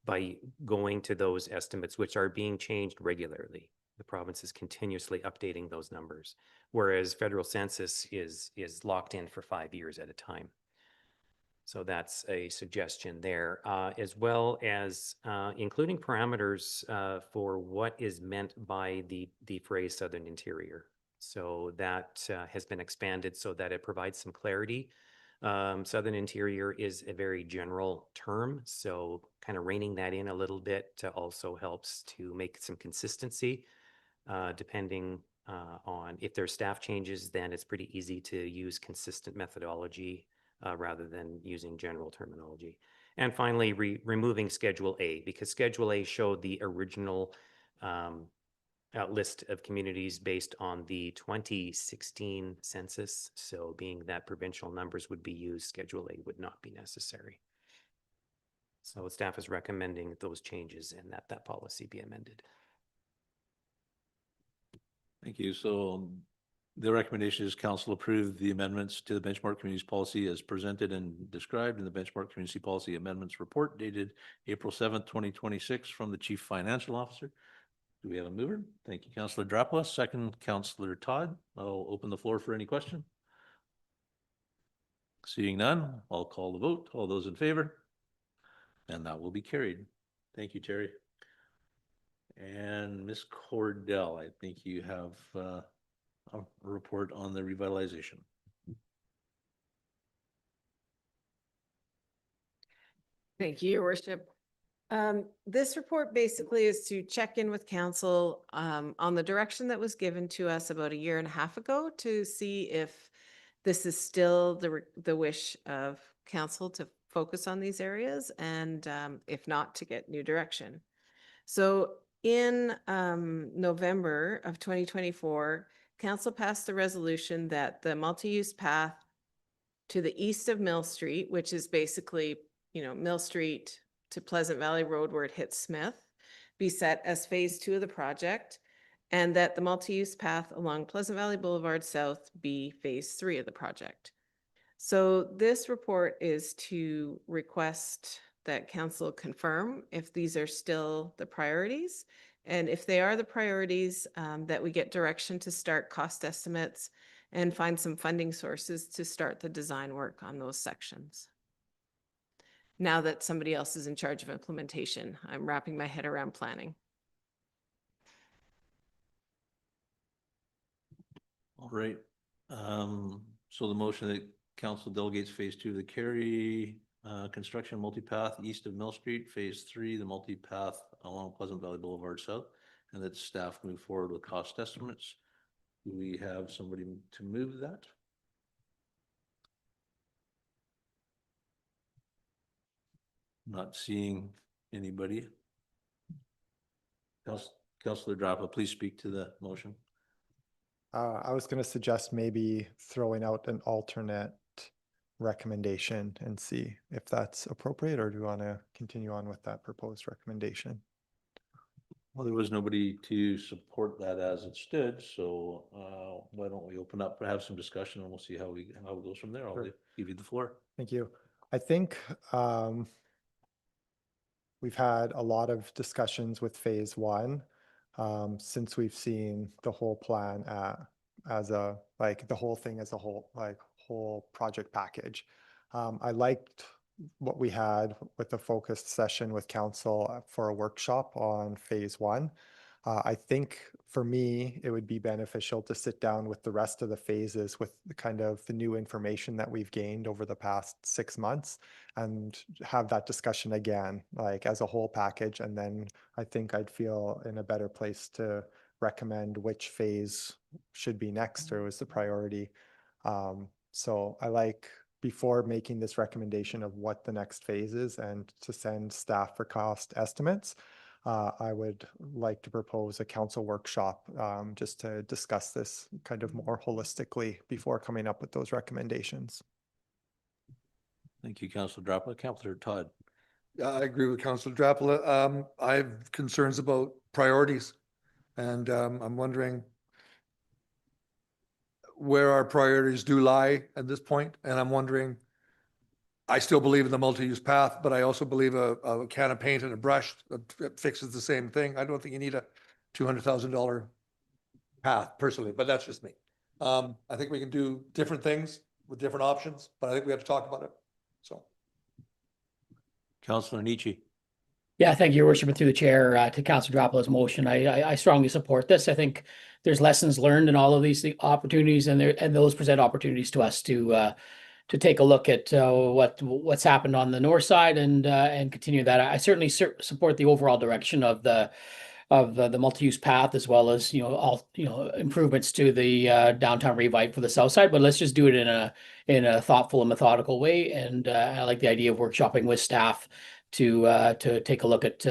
by going to those estimates, which are being changed regularly. The province is continuously updating those numbers, whereas federal census is locked in for 5 years at a time. So that's a suggestion there, as well as including parameters for what is meant by the phrase Southern Interior. So that has been expanded so that it provides some clarity. Southern Interior is a very general term, so kind of reining that in a little bit also helps to make some consistency, depending on if there's staff changes, then it's pretty easy to use consistent methodology rather than using general terminology. And finally, removing Schedule A, because Schedule A showed the original list of communities based on the 2016 census. So being that provincial numbers would be used, Schedule A would not be necessary. So staff is recommending those changes and that policy be amended. Thank you. So the recommendation is council approve the amendments to the benchmark communities policy as presented and described in the benchmark community policy amendments report dated April 7th, 2026 from the chief financial officer. Do we have a mover? Thank you, Councillor Drapla. Second, Councillor Todd. I'll open the floor for any question. Seeing none, I'll call the vote. All those in favor? And that will be carried. Thank you, Terry. And Ms. Cordell, I think you have a report on the revitalization. Thank you, Your Worship. This report basically is to check in with council on the direction that was given to us about a year and a half ago to see if this is still the wish of council to focus on these areas, and if not, to get new direction. So in November of 2024, council passed the resolution that the multi-use path to the east of Mill Street, which is basically, Mill Street to Pleasant Valley Road where it hits Smith, be set as phase 2 of the project, and that the multi-use path along Pleasant Valley Boulevard South be phase 3 of the project. So this report is to request that council confirm if these are still the priorities, and if they are the priorities, that we get direction to start cost estimates and find some funding sources to start the design work on those sections. Now that somebody else is in charge of implementation, I'm wrapping my head around planning. All right. So the motion that council delegates phase 2 of the Kerry construction multipath east of Mill Street, phase 3, the multipath along Pleasant Valley Boulevard South, and that staff move forward with cost estimates. Do we have somebody to move that? Not seeing anybody. Councillor Drappa, please speak to the motion. I was going to suggest maybe throwing out an alternate recommendation and see if that's appropriate, or do you want to continue on with that proposed recommendation? Well, there was nobody to support that as it stood, so why don't we open up, have some discussion, and we'll see how it goes from there. I'll Sure. give you the floor. Thank you. I think we've had a lot of discussions with phase one since we've seen the whole plan as a, like the whole thing as a whole, like whole project package. I liked what we had with the focused session with council for a workshop on phase one. I think for me, it would be beneficial to sit down with the rest of the phases with the kind of the new information that we've gained over the past 6 months and have that discussion again, like as a whole package. And then I think I'd feel in a better place to recommend which phase should be next or was the priority. So I like, before making this recommendation of what the next phase is and to send staff for cost estimates, I would like to propose a council workshop just to discuss this kind of more holistically before coming up with those recommendations. Thank you, Councillor Drappa. Councillor Todd. I agree with Councillor Drappa. I have concerns about priorities, and I'm wondering where our priorities do lie at this point. And I'm wondering, I still believe in the multi-use path, but I also believe a can of paint and a brush that fixes the same thing. I don't think you need a $200,000 path personally, but that's just me. I think we can do different things with different options, but I think we have to talk about it. So. Councillor Nietzsche. Yeah, thank you, Your Worship, and through the chair to Councillor Drapla's motion. I strongly support this. I think there's lessons learned in all of these opportunities, and those present opportunities to us to take a look at what's happened on the north side and continue that. I certainly support the overall direction of the multi-use path, as well as all improvements to the downtown revive for the south side. But let's just do it in a thoughtful and methodical way. And I like the idea of workshopping with staff to take a look at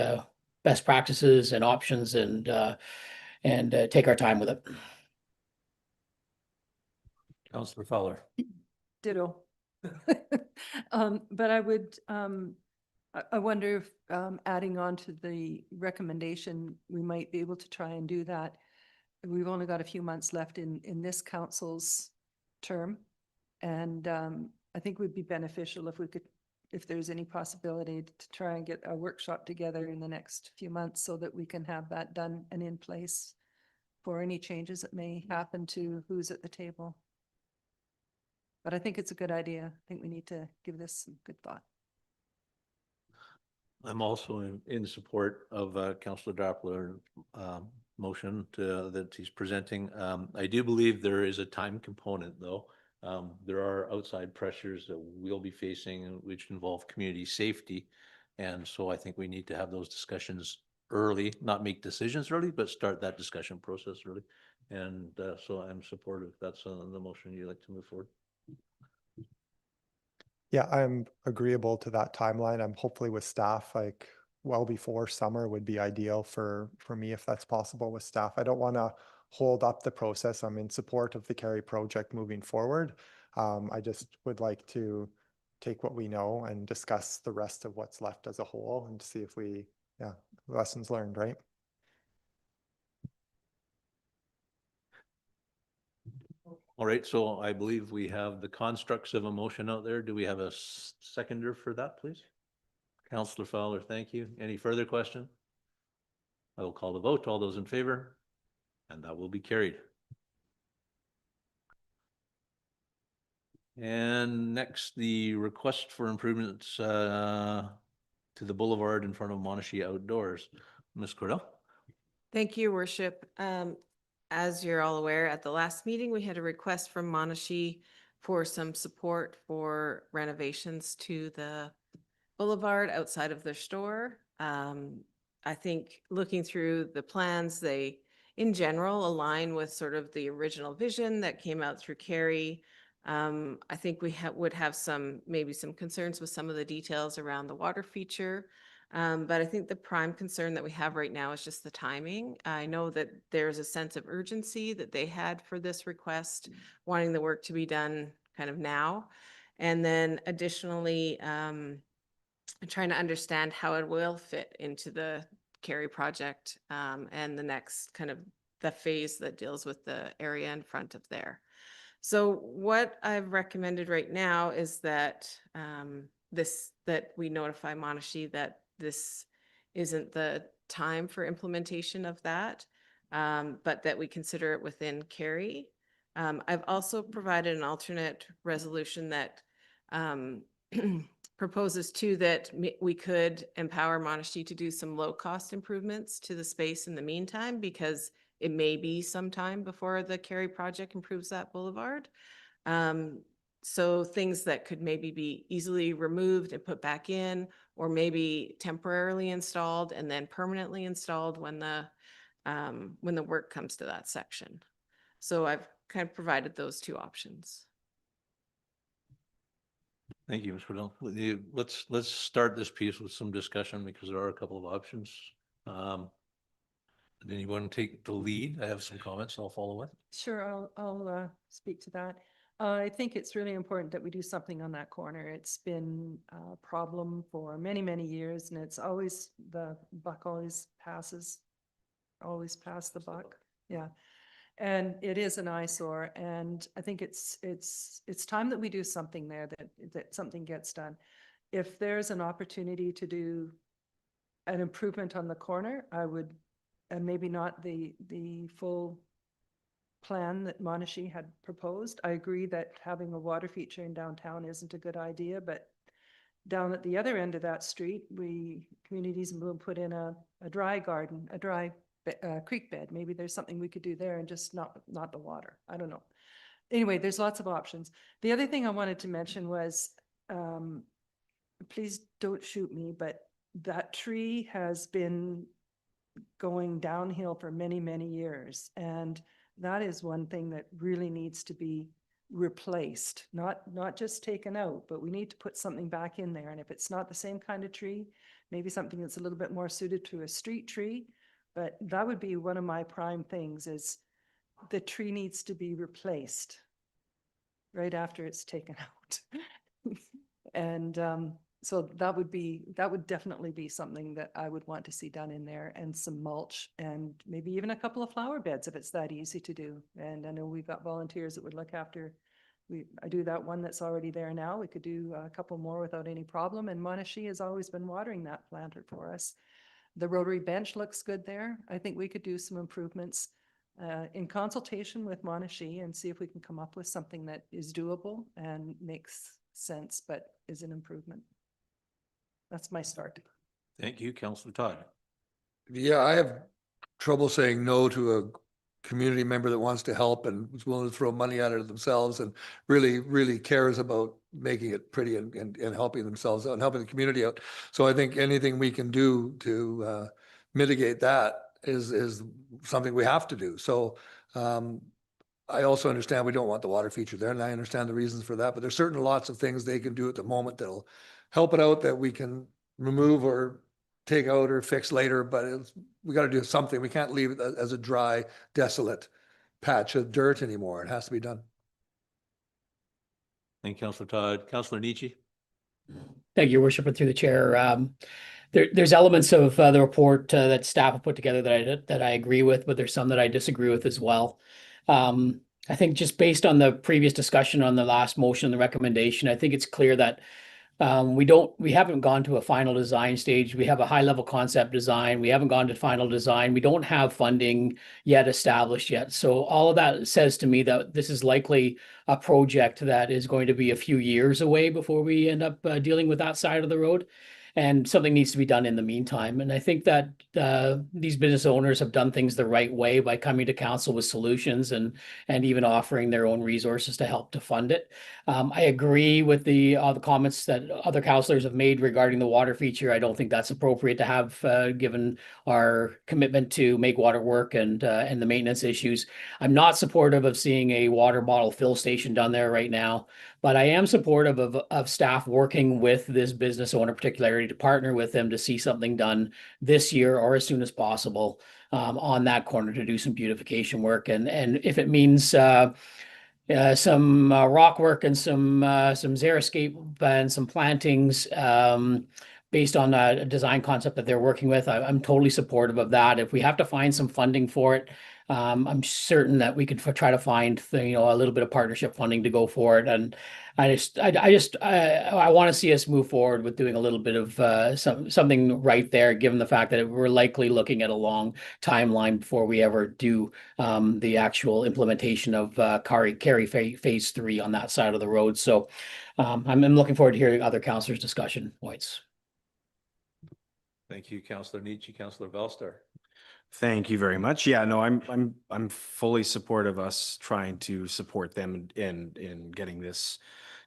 best practices and options and take our time with it. Councillor Fowler. Ditto. But I would, I wonder if adding on to the recommendation, we might be able to try and do that. We've only got a few months left in this council's term. And I think it would be beneficial if we could, if there's any possibility to try and get a workshop together in the next few months so that we can have that done and in place for any changes that may happen to who's at the table. But I think it's a good idea. I think we need to give this some good thought. I'm also in support of Councillor Drapla's motion that he's presenting. I do believe there is a time component, though. There are outside pressures that we'll be facing, which involve community safety. And so I think we need to have those discussions early, not make decisions early, but start that discussion process early. And so I'm supportive. That's the motion you'd like to move forward. Yeah, I'm agreeable to that timeline. I'm hopefully with staff, like well before summer would be ideal for me if that's possible with staff. I don't want to hold up the process. I'm in support of the Kerry project moving forward. I just would like to take what we know and discuss the rest of what's left as a whole and see if we, lessons learned, right? All right, so I believe we have the constructs of a motion out there. Do we have a seconder for that, please? Councillor Fowler, thank you. Any further question? I will call the vote. All those in favor? And that will be carried. And next, the request for improvements to the boulevard in front of Monashee Outdoors. Ms. Cordell? Thank you, Your Worship. As you're all aware, at the last meeting, we had a request from Monashee for some support for renovations to the boulevard outside of their store. I think looking through the plans, they in general align with sort of the original vision that came out through Kerry. I think we would have maybe some concerns with some of the details around the water feature. But I think the prime concern that we have right now is just the timing. I know that there's a sense of urgency that they had for this request, wanting the work to be done kind of now. And then additionally, trying to understand how it will fit into the Kerry project and the next kind of the phase that deals with the area in front of there. So what I've recommended right now is that that we notify Monashee that this isn't the time for implementation of that, but that we consider it within Kerry. I've also provided an alternate resolution that proposes too that we could empower Monashee to do some low-cost improvements to the space in the meantime, because it may be some time before the Kerry project improves that boulevard. So things that could maybe be easily removed and put back in, or maybe temporarily installed and then permanently installed when the work comes to that section. So I've kind of provided those two options. Thank you, Ms. Waddell. Let's start this piece with some discussion because there are a couple of options. Did anyone take the lead? I have some comments. I'll follow it. Sure, I'll speak to that. I think it's really important that we do something on that corner. It's been a problem for many, many years, and it's always, the buck always pass the buck. Yeah. And it is an eyesore, and I think it's time that we do something there, that something gets done. If there's an opportunity to do an improvement on the corner, I would, and maybe not the full plan that Monashee had proposed. I agree that having a water feature in downtown isn't a good idea, but down at the other end of that street, Communities in Bloom put in a dry garden, a dry creek bed. Maybe there's something we could do there and just not the water. I don't know. Anyway, there's lots of options. The other thing I wanted to mention was, please don't shoot me, but that tree has been going downhill for many, many years. And that is one thing that really needs to be replaced, not just taken out, but we need to put something back in there. And if it's not the same kind of tree, maybe something that's a little bit more suited to a street tree. But that would be one of my prime things, is the tree needs to be replaced right after it's taken out. And so that would definitely be something that I would want to see done in there, and some mulch, and maybe even a couple of flower beds if it's that easy to do. And I know we've got volunteers that would look after. I do that one that's already there now. We could do a couple more without any problem. And Monashee has always been watering that planter for us. The rotary bench looks good there. I think we could do some improvements in consultation with Monashee and see if we can come up with something that is doable and makes sense, but is an improvement. That's my start. Thank you, Councillor Todd. Yeah, I have trouble saying no to a community member that wants to help and is willing to throw money at it themselves and really cares about making it pretty and helping themselves out and helping the community out. So I think anything we can do to mitigate that is something we have to do. So I also understand we don't want the water feature there, and I understand the reasons for that, but there's certainly lots of things they can do at the moment that'll help it out that we can remove or take out or fix later, but we got to do something. We can't leave it as a dry, desolate patch of dirt anymore. It has to be done. Thank you, Councillor Todd. Councillor Nietzsche. Thank you, Your Worship, and through the chair. There's elements of the report that staff have put together that I agree with, but there's some that I disagree with as well. I think just based on the previous discussion on the last motion, the recommendation, I think it's clear that we haven't gone to a final design stage. We have a high level concept design. We haven't gone to final design. We don't have funding yet established yet. So all of that says to me that this is likely a project that is going to be a few years away before we end up dealing with that side of the road. And something needs to be done in the meantime. And I think that these business owners have done things the right way by coming to council with solutions and even offering their own resources to help to fund it. I agree with the comments that other councillors have made regarding the water feature. I don't think that's appropriate to have, given our commitment to make water work and the maintenance issues. I'm not supportive of seeing a water bottle fill station down there right now. But I am supportive of staff working with this business owner particularly to partner with them to see something done this year or as soon as possible on that corner to do some beautification work. And if it means some rock work and some xeriscape and some plantings based on a design concept that they're working with. I'm totally supportive of that. If we have to find some funding for it, I'm certain that we could try to find a little bit of partnership funding to go for it. And I want to see us move forward with doing a little bit of something right there, given the fact that we're likely looking at a long timeline before we ever do the actual implementation of Carey Phase 3 on that side of the road. So I'm looking forward to hearing other councillors' discussion points. Thank you, Councillor Nietzsche. Councillor Bellstar. Thank you very much. Yeah, no, I'm fully supportive of us trying to support them in getting this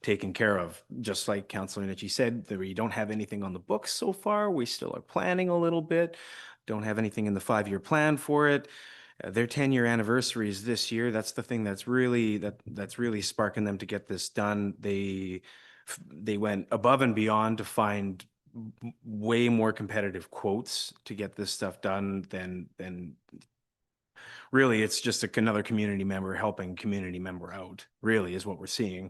taken care of. Just like Councillor Nietzsche said, that we don't have anything on the books so far. We still are planning a little bit. Don't have anything in the 5-year plan for it. Their 10-year anniversary is this year. That's the thing that's really sparking them to get this done. They went above and beyond to find way more competitive quotes to get this stuff done than really it's just another community member helping community member out, really, is what we're seeing.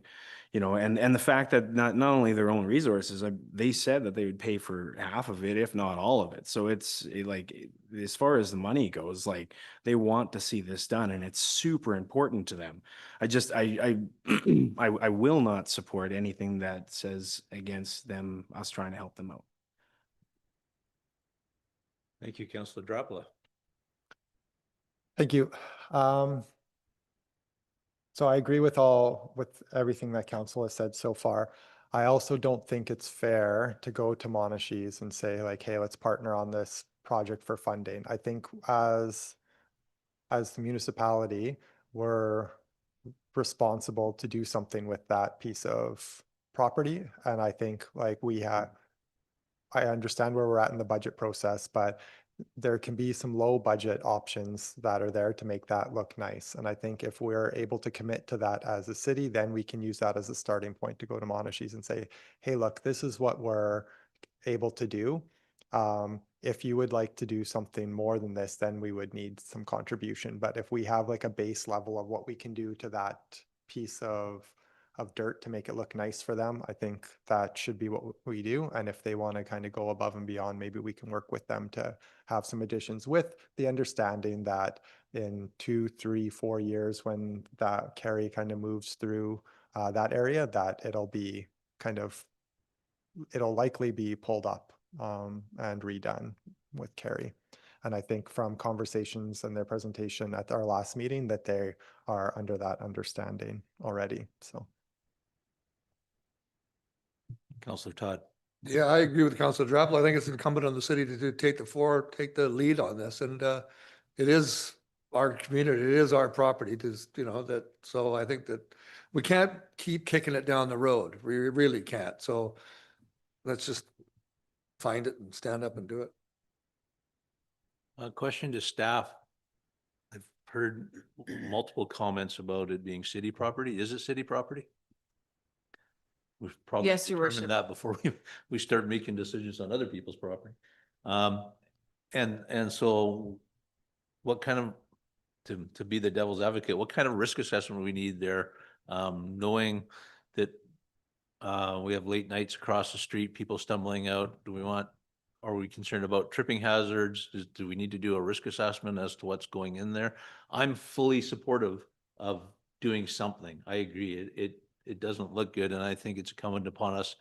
And the fact that not only their own resources, they said that they would pay for half of it, if not all of it. So it's like, as far as the money goes, like, they want to see this done, and it's super important to them. I will not support anything that says against us trying to help them out. Thank you, Councillor Drapla. Thank you. So I agree with everything that council has said so far. I also don't think it's fair to go to Monashees and say like, hey, let's partner on this project for funding. I think as the municipality, we're responsible to do something with that piece of property. And I think like I understand where we're at in the budget process, but there can be some low budget options that are there to make that look nice. And I think if we're able to commit to that as a city, then we can use that as a starting point to go to Monashees and say, hey, look, this is what we're able to do. If you would like to do something more than this, then we would need some contribution. But if we have like a base level of what we can do to that piece of dirt to make it look nice for them, I think that should be what we do. And if they want to kind of go above and beyond, maybe we can work with them to have some additions, with the understanding that in 2, 3, 4 years, when that Carey kind of moves through that area, that it'll likely be pulled up and redone with Carey. And I think from conversations and their presentation at our last meeting that they are under that understanding already. So. Councillor Todd. Yeah, I agree with Councillor Drapple. I think it's incumbent on the city to take the lead on this. And it is our community, it is our property so I think that we can't keep kicking it down the road. We really can't. So let's just find it and stand up and do it. A question to staff. I've heard multiple comments about it being city property. Is it city property? We've probably Yes, Your determined Worship. that before we start making decisions on other people's property. And so what kind of, to be the devil's advocate, what kind of risk assessment we need there, knowing that we have late nights across the street, people stumbling out? Are we concerned about tripping hazards? Do we need to do a risk assessment as to what's going in there? I'm fully supportive of doing something. I agree. It doesn't look good, and I think it's incumbent upon us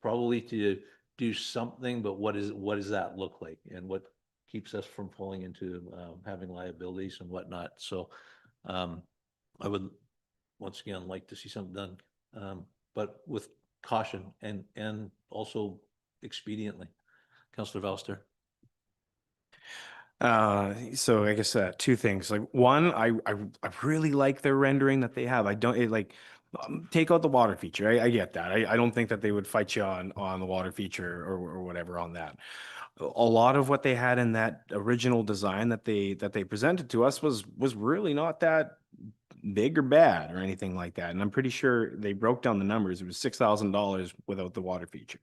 probably to do something, but what does that look like, and what keeps us from falling into having liabilities and whatnot? So I would once again like to see something done, but with caution and also expediently. Councillor Valster. So I guess 2 things. Like, one, I really like their rendering that they have. Take out the water feature. I get that. I don't think that they would fight you on the water feature or whatever on that. A lot of what they had in that original design that they presented to us was really not that big or bad or anything like that. And I'm pretty sure they broke down the numbers. It was $6,000 without the water feature,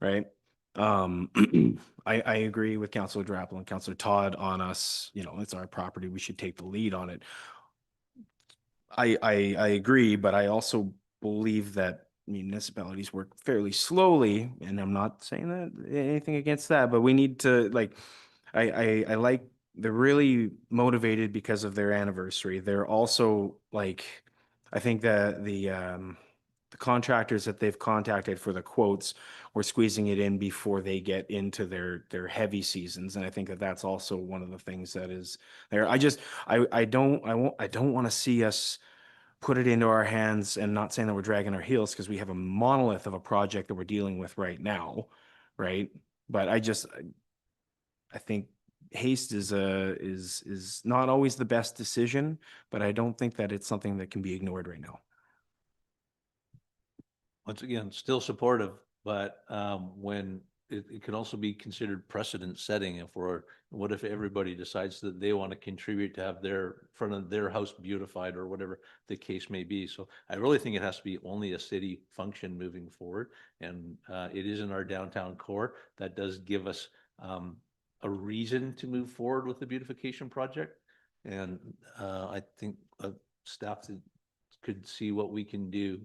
right? I agree with Councilor Drappel and Councilor Todd on us, you know, it's our property. We should take the lead on it. I agree, but I also believe that municipalities work fairly slowly, and I'm not saying that anything against that, but we need to like, I like, they're really motivated because of their anniversary. They're also like, I think that the contractors that they've contacted for the quotes, we're squeezing it in before they get into their heavy seasons, and I think that that's also one of the things that is there. I don't want to see us put it into our hands, and not saying that we're dragging our heels, because we have a monolith of a project that we're dealing with right now, right? But I think haste is not always the best decision, but I don't think that it's something that can be ignored right now. Once again, still supportive, but when it can also be considered precedent setting what if everybody decides that they want to contribute to have their front of their house beautified or whatever the case may be. So I really think it has to be only a city function moving forward. And it is in our downtown core. That does give us a reason to move forward with the beautification project. And I think staff could see what we can do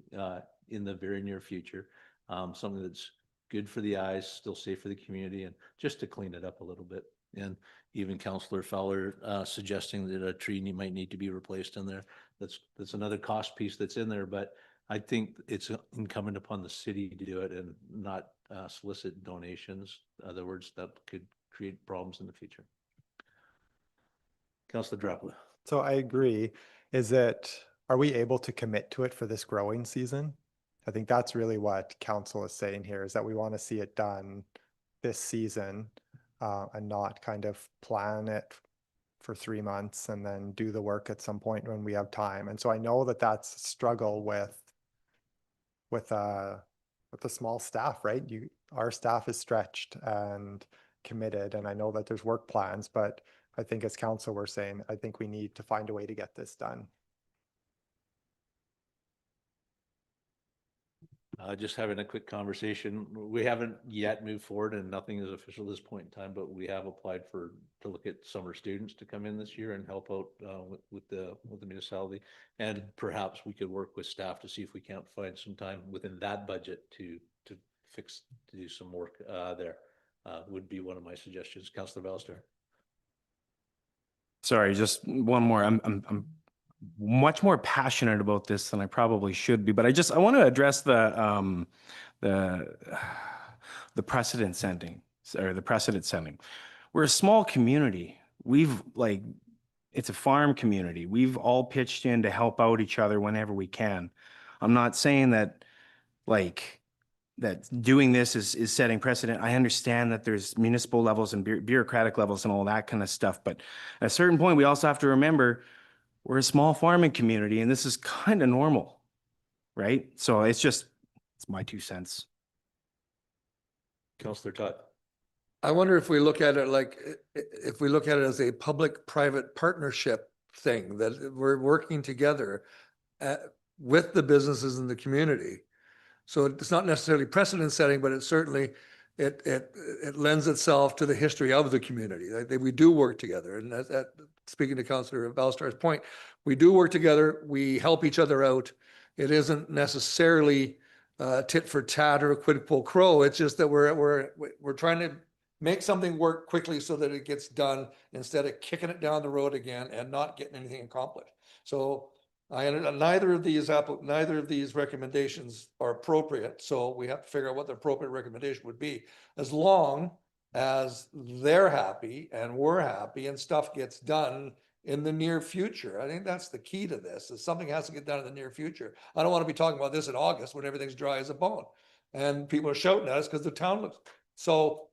in the very near future. Something that's good for the eyes, still safe for the community, and just to clean it up a little bit. And even Councillor Fowler suggesting that a tree might need to be replaced in there. That's another cost piece that's in there, but I think it's incumbent upon the city to do it and not solicit donations. In other words, that could create problems in the future. Councillor Drappler. So I agree. Are we able to commit to it for this growing season? I think that's really what council is saying here, is that we want to see it done this season and not kind of plan it for 3 months and then do the work at some point when we have time. And so I know that that's a struggle with the small staff, right? Our staff is stretched and committed, and I know that there's work plans, but I think as council we're saying, I think we need to find a way to get this done. Just having a quick conversation. We haven't yet moved forward and nothing is official at this point in time, but we have applied to look at summer students to come in this year and help out with the municipality. And perhaps we could work with staff to see if we can't find some time within that budget to do some work there. Would be one of my suggestions. Councillor Ballister. Sorry, just one more. I'm much more passionate about this than I probably should be, but I want to address the precedent setting, or the precedent setting. We're a small community. It's a farm community. We've all pitched in to help out each other whenever we can. I'm not saying that that doing this is setting precedent. I understand that there's municipal levels and bureaucratic levels and all that kind of stuff, but at a certain point, we also have to remember we're a small farming community, and this is kind of normal, right? So it's my 2 cents. Councillor Todd. I wonder if we look at it as a public-private partnership thing, that we're working together with the businesses in the community. So it's not necessarily precedent setting, but it certainly, it lends itself to the history of the community. We do work together. And speaking to Councillor Balstar's point, we do work together. We help each other out. It isn't necessarily tit for tat or quid pro quo. It's just that we're trying to make something work quickly so that it gets done instead of kicking it down the road again and not getting anything accomplished. So neither of these recommendations are appropriate. So we have to figure out what the appropriate recommendation would be, as long as they're happy and we're happy and stuff gets done in the near future. I think that's the key to this, is something has to get done in the near future. I don't want to be talking about this in August when everything's dry as a bone and people are shouting at us because the town looks. So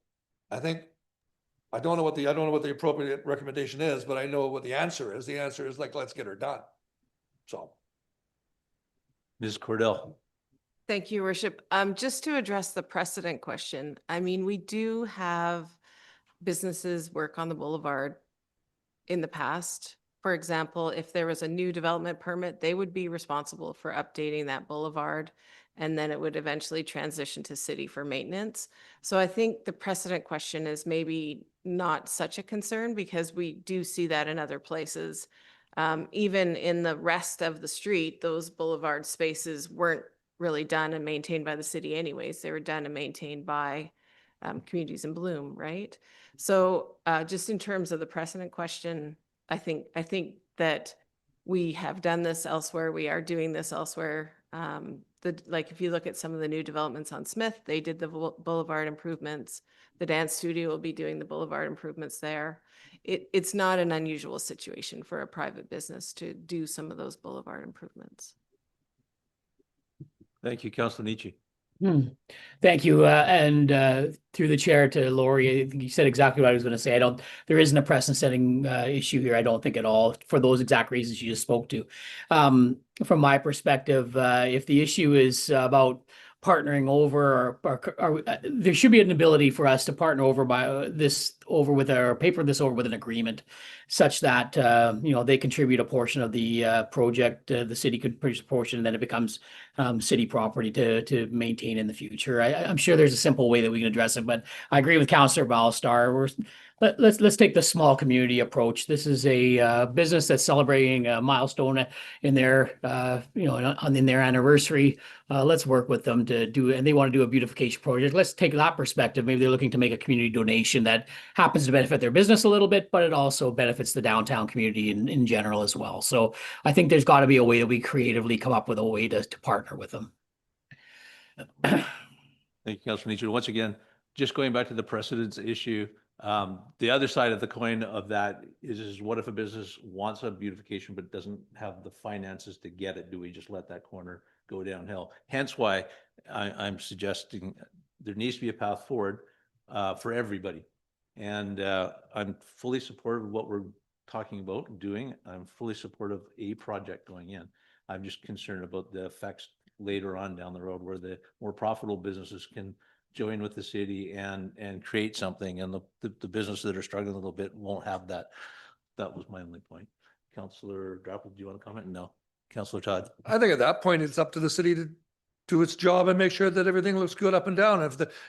I don't know what the appropriate recommendation is, but I know what the answer is. The answer is let's get her done. So. Ms. Cordell. Thank you, Worship. Just to address the precedent question, I mean, we do have businesses work on the boulevard in the past for example, if there was a new development permit, they would be responsible for updating that boulevard. And then it would eventually transition to city for maintenance. So I think the precedent question is maybe not such a concern because we do see that in other places. Even in the rest of the street, those boulevard spaces weren't really done and maintained by the city anyways. They were done and maintained by Communities in Bloom, right? So just in terms of the precedent question, I think that we have done this elsewhere. We are doing this elsewhere. Like if you look at some of the new developments on Smith, they did the boulevard improvements. The dance studio will be doing the boulevard improvements there. It's not an unusual situation for a private business to do some of those boulevard improvements. Thank you, Councillor Nietzsche. Thank you. And through the chair to Lori, I think you said exactly what I was going to say. There isn't a precedent setting issue here. I don't think at all for those exact reasons you just spoke to. From my perspective, if the issue is about partnering over or there should be an ability for us to partner over paper this over with an agreement such that they contribute a portion of the project, the city could purchase a portion, and then it becomes city property to maintain in the future. I'm sure there's a simple way that we can address it, but I agree with Councillor Balstar. Let's take the small community approach. This is a business that's celebrating a milestone in their in their anniversary. Let's work with them to do, and they want to do a beautification project. Let's take that perspective. Maybe they're looking to make a community donation that happens to benefit their business a little bit, but it also benefits the downtown community in general as well. So I think there's got to be a way that we creatively come up with a way to partner with them. Thank you, Councillor Nietzsche. Once again, just going back to the precedence issue, the other side of the coin of that is what if a business wants a beautification but doesn't have the finances to get it? Do we just let that corner go downhill? Hence why I'm suggesting there needs to be a path forward for everybody. And I'm fully supportive of what we're talking about doing. I'm fully supportive of a project going in. I'm just concerned about the effects later on down the road where the more profitable businesses can join with the city and create something, and the businesses that are struggling a little bit won't have that. That was my only point. Councillor Drapple, do you want to comment? No. Councillor Todd. I think at that point, it's up to the city to do its job and make sure that everything looks good up and down.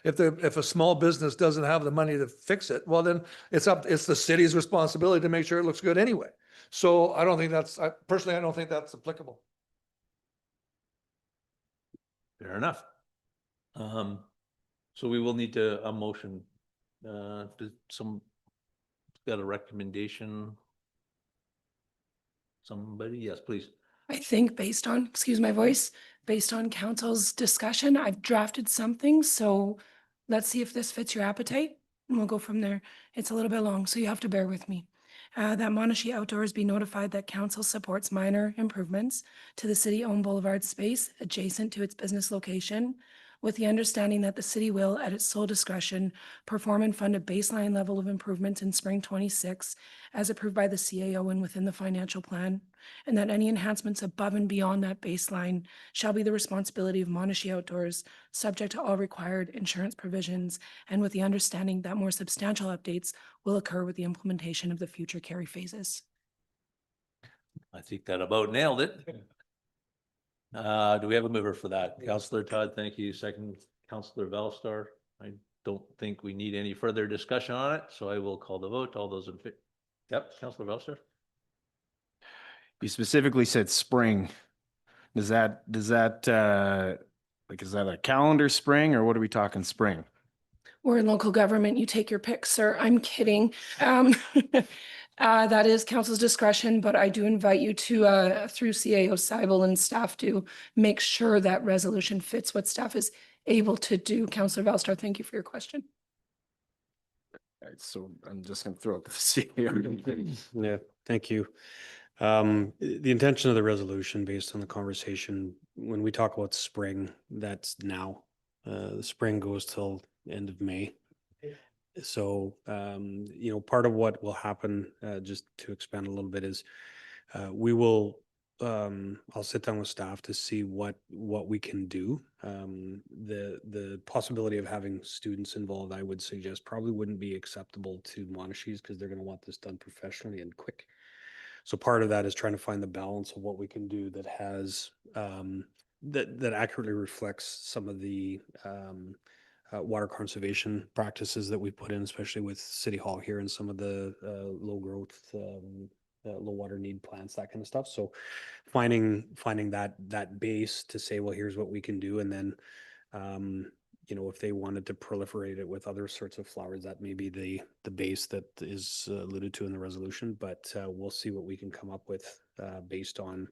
If a small business doesn't have the money to fix it, well, then it's the city's responsibility to make sure it looks good anyway. So I don't think personally, I don't think that's applicable. Fair enough. So we will need a motion. Some got a recommendation? Somebody? Yes, please. I think based on, excuse my voice, based on council's discussion, I've drafted something. So let's see if this fits your appetite and we'll go from there. It's a little bit long, so you have to bear with me. That Monashee Outdoors be notified that council supports minor improvements to the city-owned boulevard space adjacent to its business location, with the understanding that the city will, at its sole discretion, perform and fund a baseline level of improvements in spring 26 as approved by the CAO and within the financial plan, and that any enhancements above and beyond that baseline shall be the responsibility of Monashee Outdoors, subject to all required insurance provisions, and with the understanding that more substantial updates will occur with the implementation of the future carry phases. I think that about nailed it. Do we have a mover for that? Councillor Todd, thank you. Second, Councillor Valstar. I don't think we need any further discussion on it, so I will call the vote. All those in favor? Yep, Councillor Valstar. You specifically said spring. Is that is that a calendar spring, or what are we talking spring? We're in local government. You take your pick, sir. I'm kidding. That is council's discretion, but I do invite you to, through CAO Seibel and staff, to make sure that resolution fits what staff is able to do. Councillor Valstar, thank you for your question. So I'm just going to throw it to the CEO. Yeah, thank you. The intention of the resolution based on the conversation, when we talk about spring, that's now. The spring goes till end of May. So, part of what will happen, just to expand a little bit, is we will, I'll sit down with staff to see what we can do. The possibility of having students involved, I would suggest, probably wouldn't be acceptable to Monashees because they're going to want this done professionally and quick. So part of that is trying to find the balance of what we can do that has that accurately reflects some of the water conservation practices that we put in, especially with City Hall here and some of the low growth, low water need plants, that kind of stuff. So finding that base to say, well, here's what we can do, and then you know, if they wanted to proliferate it with other sorts of flowers, that may be the base that is alluded to in the resolution. But we'll see what we can come up with based on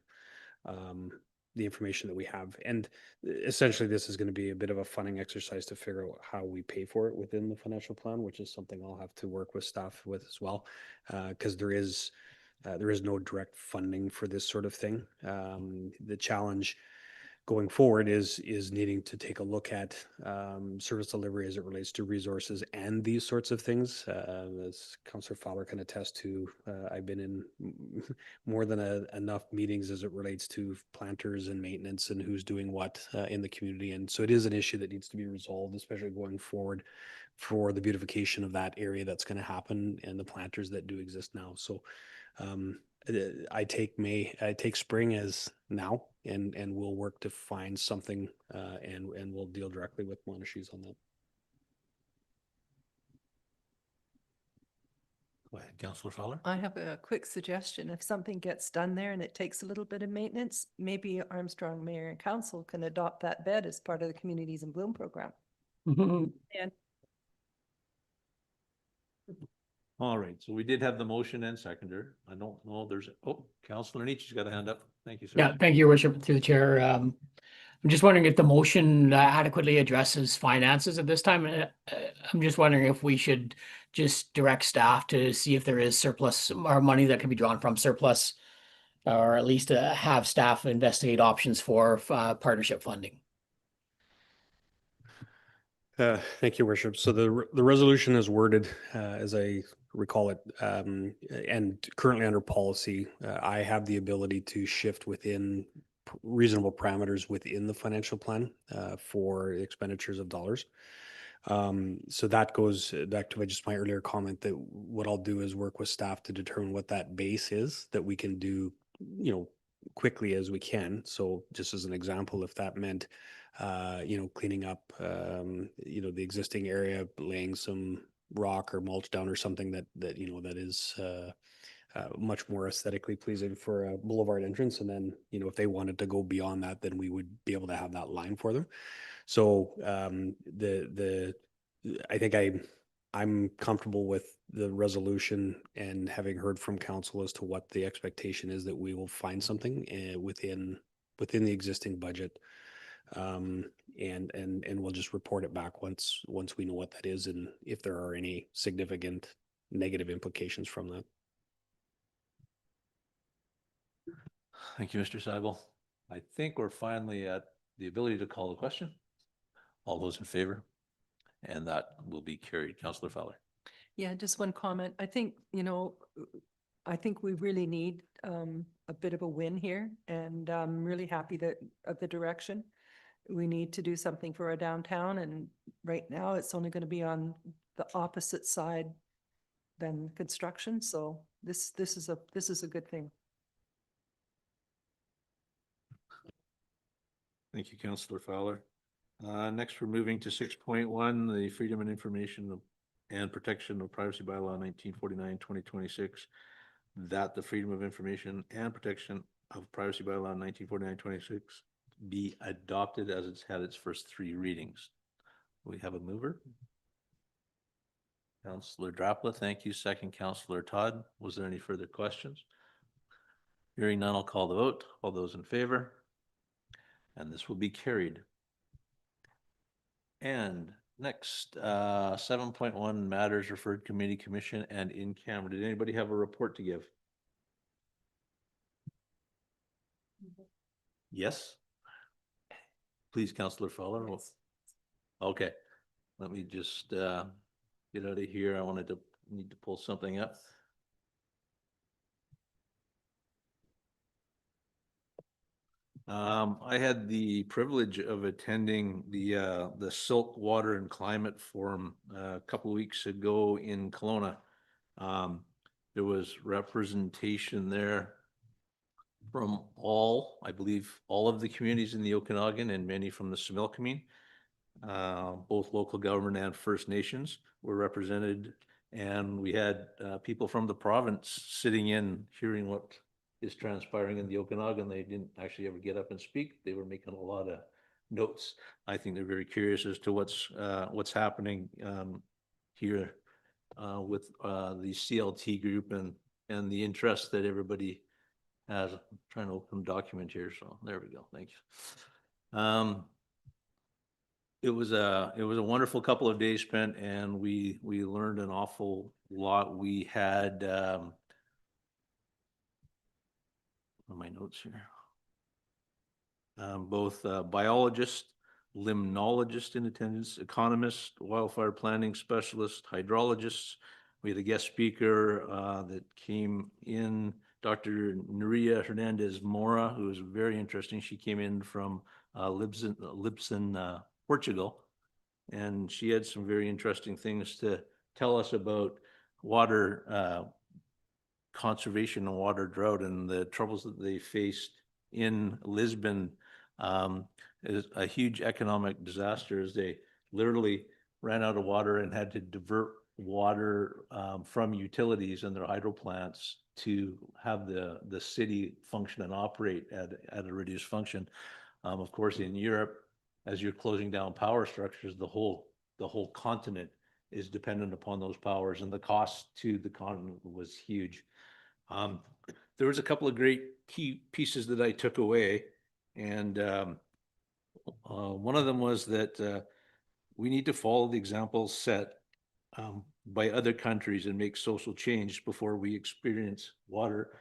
the information that we have. And essentially, this is going to be a bit of a funding exercise to figure out how we pay for it within the financial plan, which is something I'll have to work with staff with as well, because there is no direct funding for this sort of thing. The challenge going forward is needing to take a look at service delivery as it relates to resources and these sorts of things. As Councillor Fowler can attest to, I've been in more than enough meetings as it relates to planters and maintenance and who's doing what in the community. And so it is an issue that needs to be resolved, especially going forward for the beautification of that area that's going to happen and the planters that do exist now. So I take spring as now, and we'll work to find something, and we'll deal directly with Monashees on that. Go ahead, Councillor Fowler. I have a quick suggestion. If something gets done there and it takes a little bit of maintenance, maybe Armstrong Mayor and Council can adopt that bed as part of the Communities in Bloom program. And All right, so we did have the motion and seconder. I don't know, there's, oh, Councillor Nietzsche's got a hand up. Thank you, sir. Yeah, thank you, Your Worship, through the chair. I'm just wondering if the motion adequately addresses finances at this time. I'm just wondering if we should just direct staff to see if there is surplus or money that can be drawn from surplus, or at least have staff investigate options for partnership funding. Thank you, Worship. So the resolution is worded as I recall it, and currently under policy, I have the ability to shift within reasonable parameters within the financial plan for expenditures of dollars. So that goes back to just my earlier comment that what I'll do is work with staff to determine what that base is that we can do, you know, quickly as we can. So just as an example, if that meant you know, cleaning up, you know, the existing area, laying some rock or mulch down or something that you know, that is much more aesthetically pleasing for a boulevard entrance. And then, you know, if they wanted to go beyond that, then we would be able to have that line for them. So I think I'm comfortable with the resolution and having heard from council as to what the expectation is that we will find something within the existing budget. And we'll just report it back once we know what that is and if there are any significant negative implications from that. Thank you, Mr. Seibel. I think we're finally at the ability to call the question. All those in favor? And that will be carried. Councillor Fowler. yeah, just one comment. I think, you know, I think we really need a bit of a win here, and I'm really happy that of the direction. We need to do something for our downtown, and right now it's only going to be on the opposite side than construction. So this is a good thing. Thank you, Councillor Fowler. Next, we're moving to 6.1, the Freedom and Information and Protection of Privacy Bylaw 1949-2026. That the Freedom of Information and Protection of Privacy Bylaw 1949-26 be adopted as it's had its first 3 readings. We have a mover. Councillor Drapla, thank you. Second, Councillor Todd. Was there any further questions? Hearing none, I'll call the vote. All those in favor? And this will be carried. And next, 7.1 matters referred committee, commission, and in camera. Did anybody have a report to give? Yes? Please, Councillor Fowler. Yes. Okay, let me just get out of here. I need to pull something up. I had the privilege of attending the Silk Water and Climate Forum a couple of weeks ago in Kelowna. There was representation there from all, I believe, all of the communities in the Okanagan and many from the Similkameen. Both local government and First Nations were represented, and we had people from the province sitting in, hearing what is transpiring in the Okanagan. They didn't actually ever get up and speak. They were making a lot of notes. I think they're very curious as to what's happening here with the CLT group and the interest that everybody has. I'm trying to open a document here, so there we go. Thank you. It was a wonderful couple of days spent, and we learned an awful lot. We had my notes here. Both biologists, limnologists in attendance, economists, wildfire planning specialists, hydrologists. We had a guest speaker that came in, Dr. Nuria Hernandez Mora, who was very interesting. She came in from Libsyn, Portugal, and she had some very interesting things to tell us about water conservation and water drought and the troubles that they faced in Lisbon. Is a huge economic disaster as they literally ran out of water and had to divert water from utilities and their hydro plants to have the city function and operate at a reduced function. Of course, in Europe, as you're closing down power structures, the whole continent is dependent upon those powers, and the cost to the continent was huge. There was a couple of great key pieces that I took away, and one of them was that we need to follow the examples set by other countries and make social change before we experience water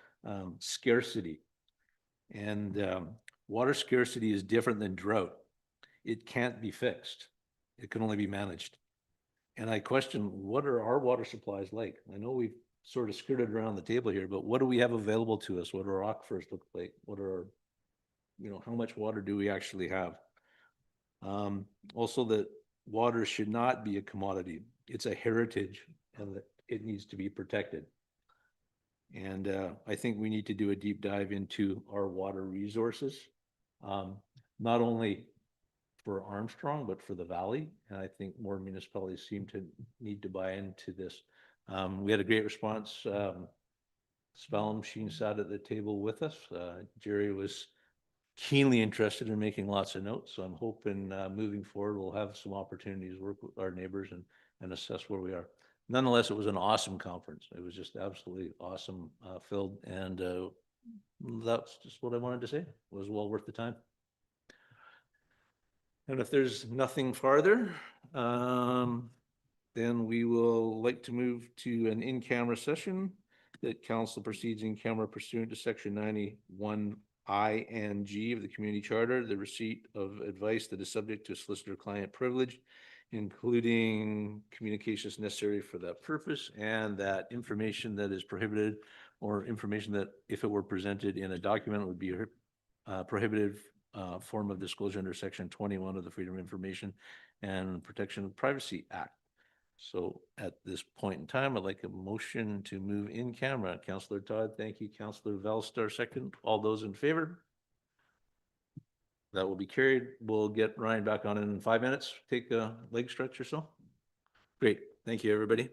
scarcity. And water scarcity is different than drought. It can't be fixed. It can only be managed. And I question, what are our water supplies like? I know we've sort of skirted around the table here, but what do we have available to us? What do our aquifers look like? What are, how much water do we actually have? Also, that water should not be a commodity. It's a heritage, and that it needs to be protected. And I think we need to do a deep dive into our water resources, not only for Armstrong, but for the valley. And I think more municipalities seem to need to buy into this. We had a great response. Spellum Sheen sat at the table with us. Jerry was keenly interested in making lots of notes. So I'm hoping moving forward, we'll have some opportunities to work with our neighbors and assess where we are. Nonetheless, it was an awesome conference. It was just absolutely awesome filled. And that's just what I wanted to say. It was well worth the time. And if there's nothing farther, then we will like to move to an in-camera session that council proceeds in camera pursuant to section 91I and G of the community charter, the receipt of advice that is subject to solicitor-client privilege, including communications necessary for that purpose, and that information that is prohibited or information that if it were presented in a document would be prohibited form of disclosure under section 21 of the Freedom of Information and Protection of Privacy Act. So at this point in time, I'd like a motion to move in camera. Councillor Todd, thank you. Councillor Valstar, second. All those in favor? That will be carried. We'll get Ryan back on in 5 minutes. Take a leg stretch or so. Great. Thank you, everybody.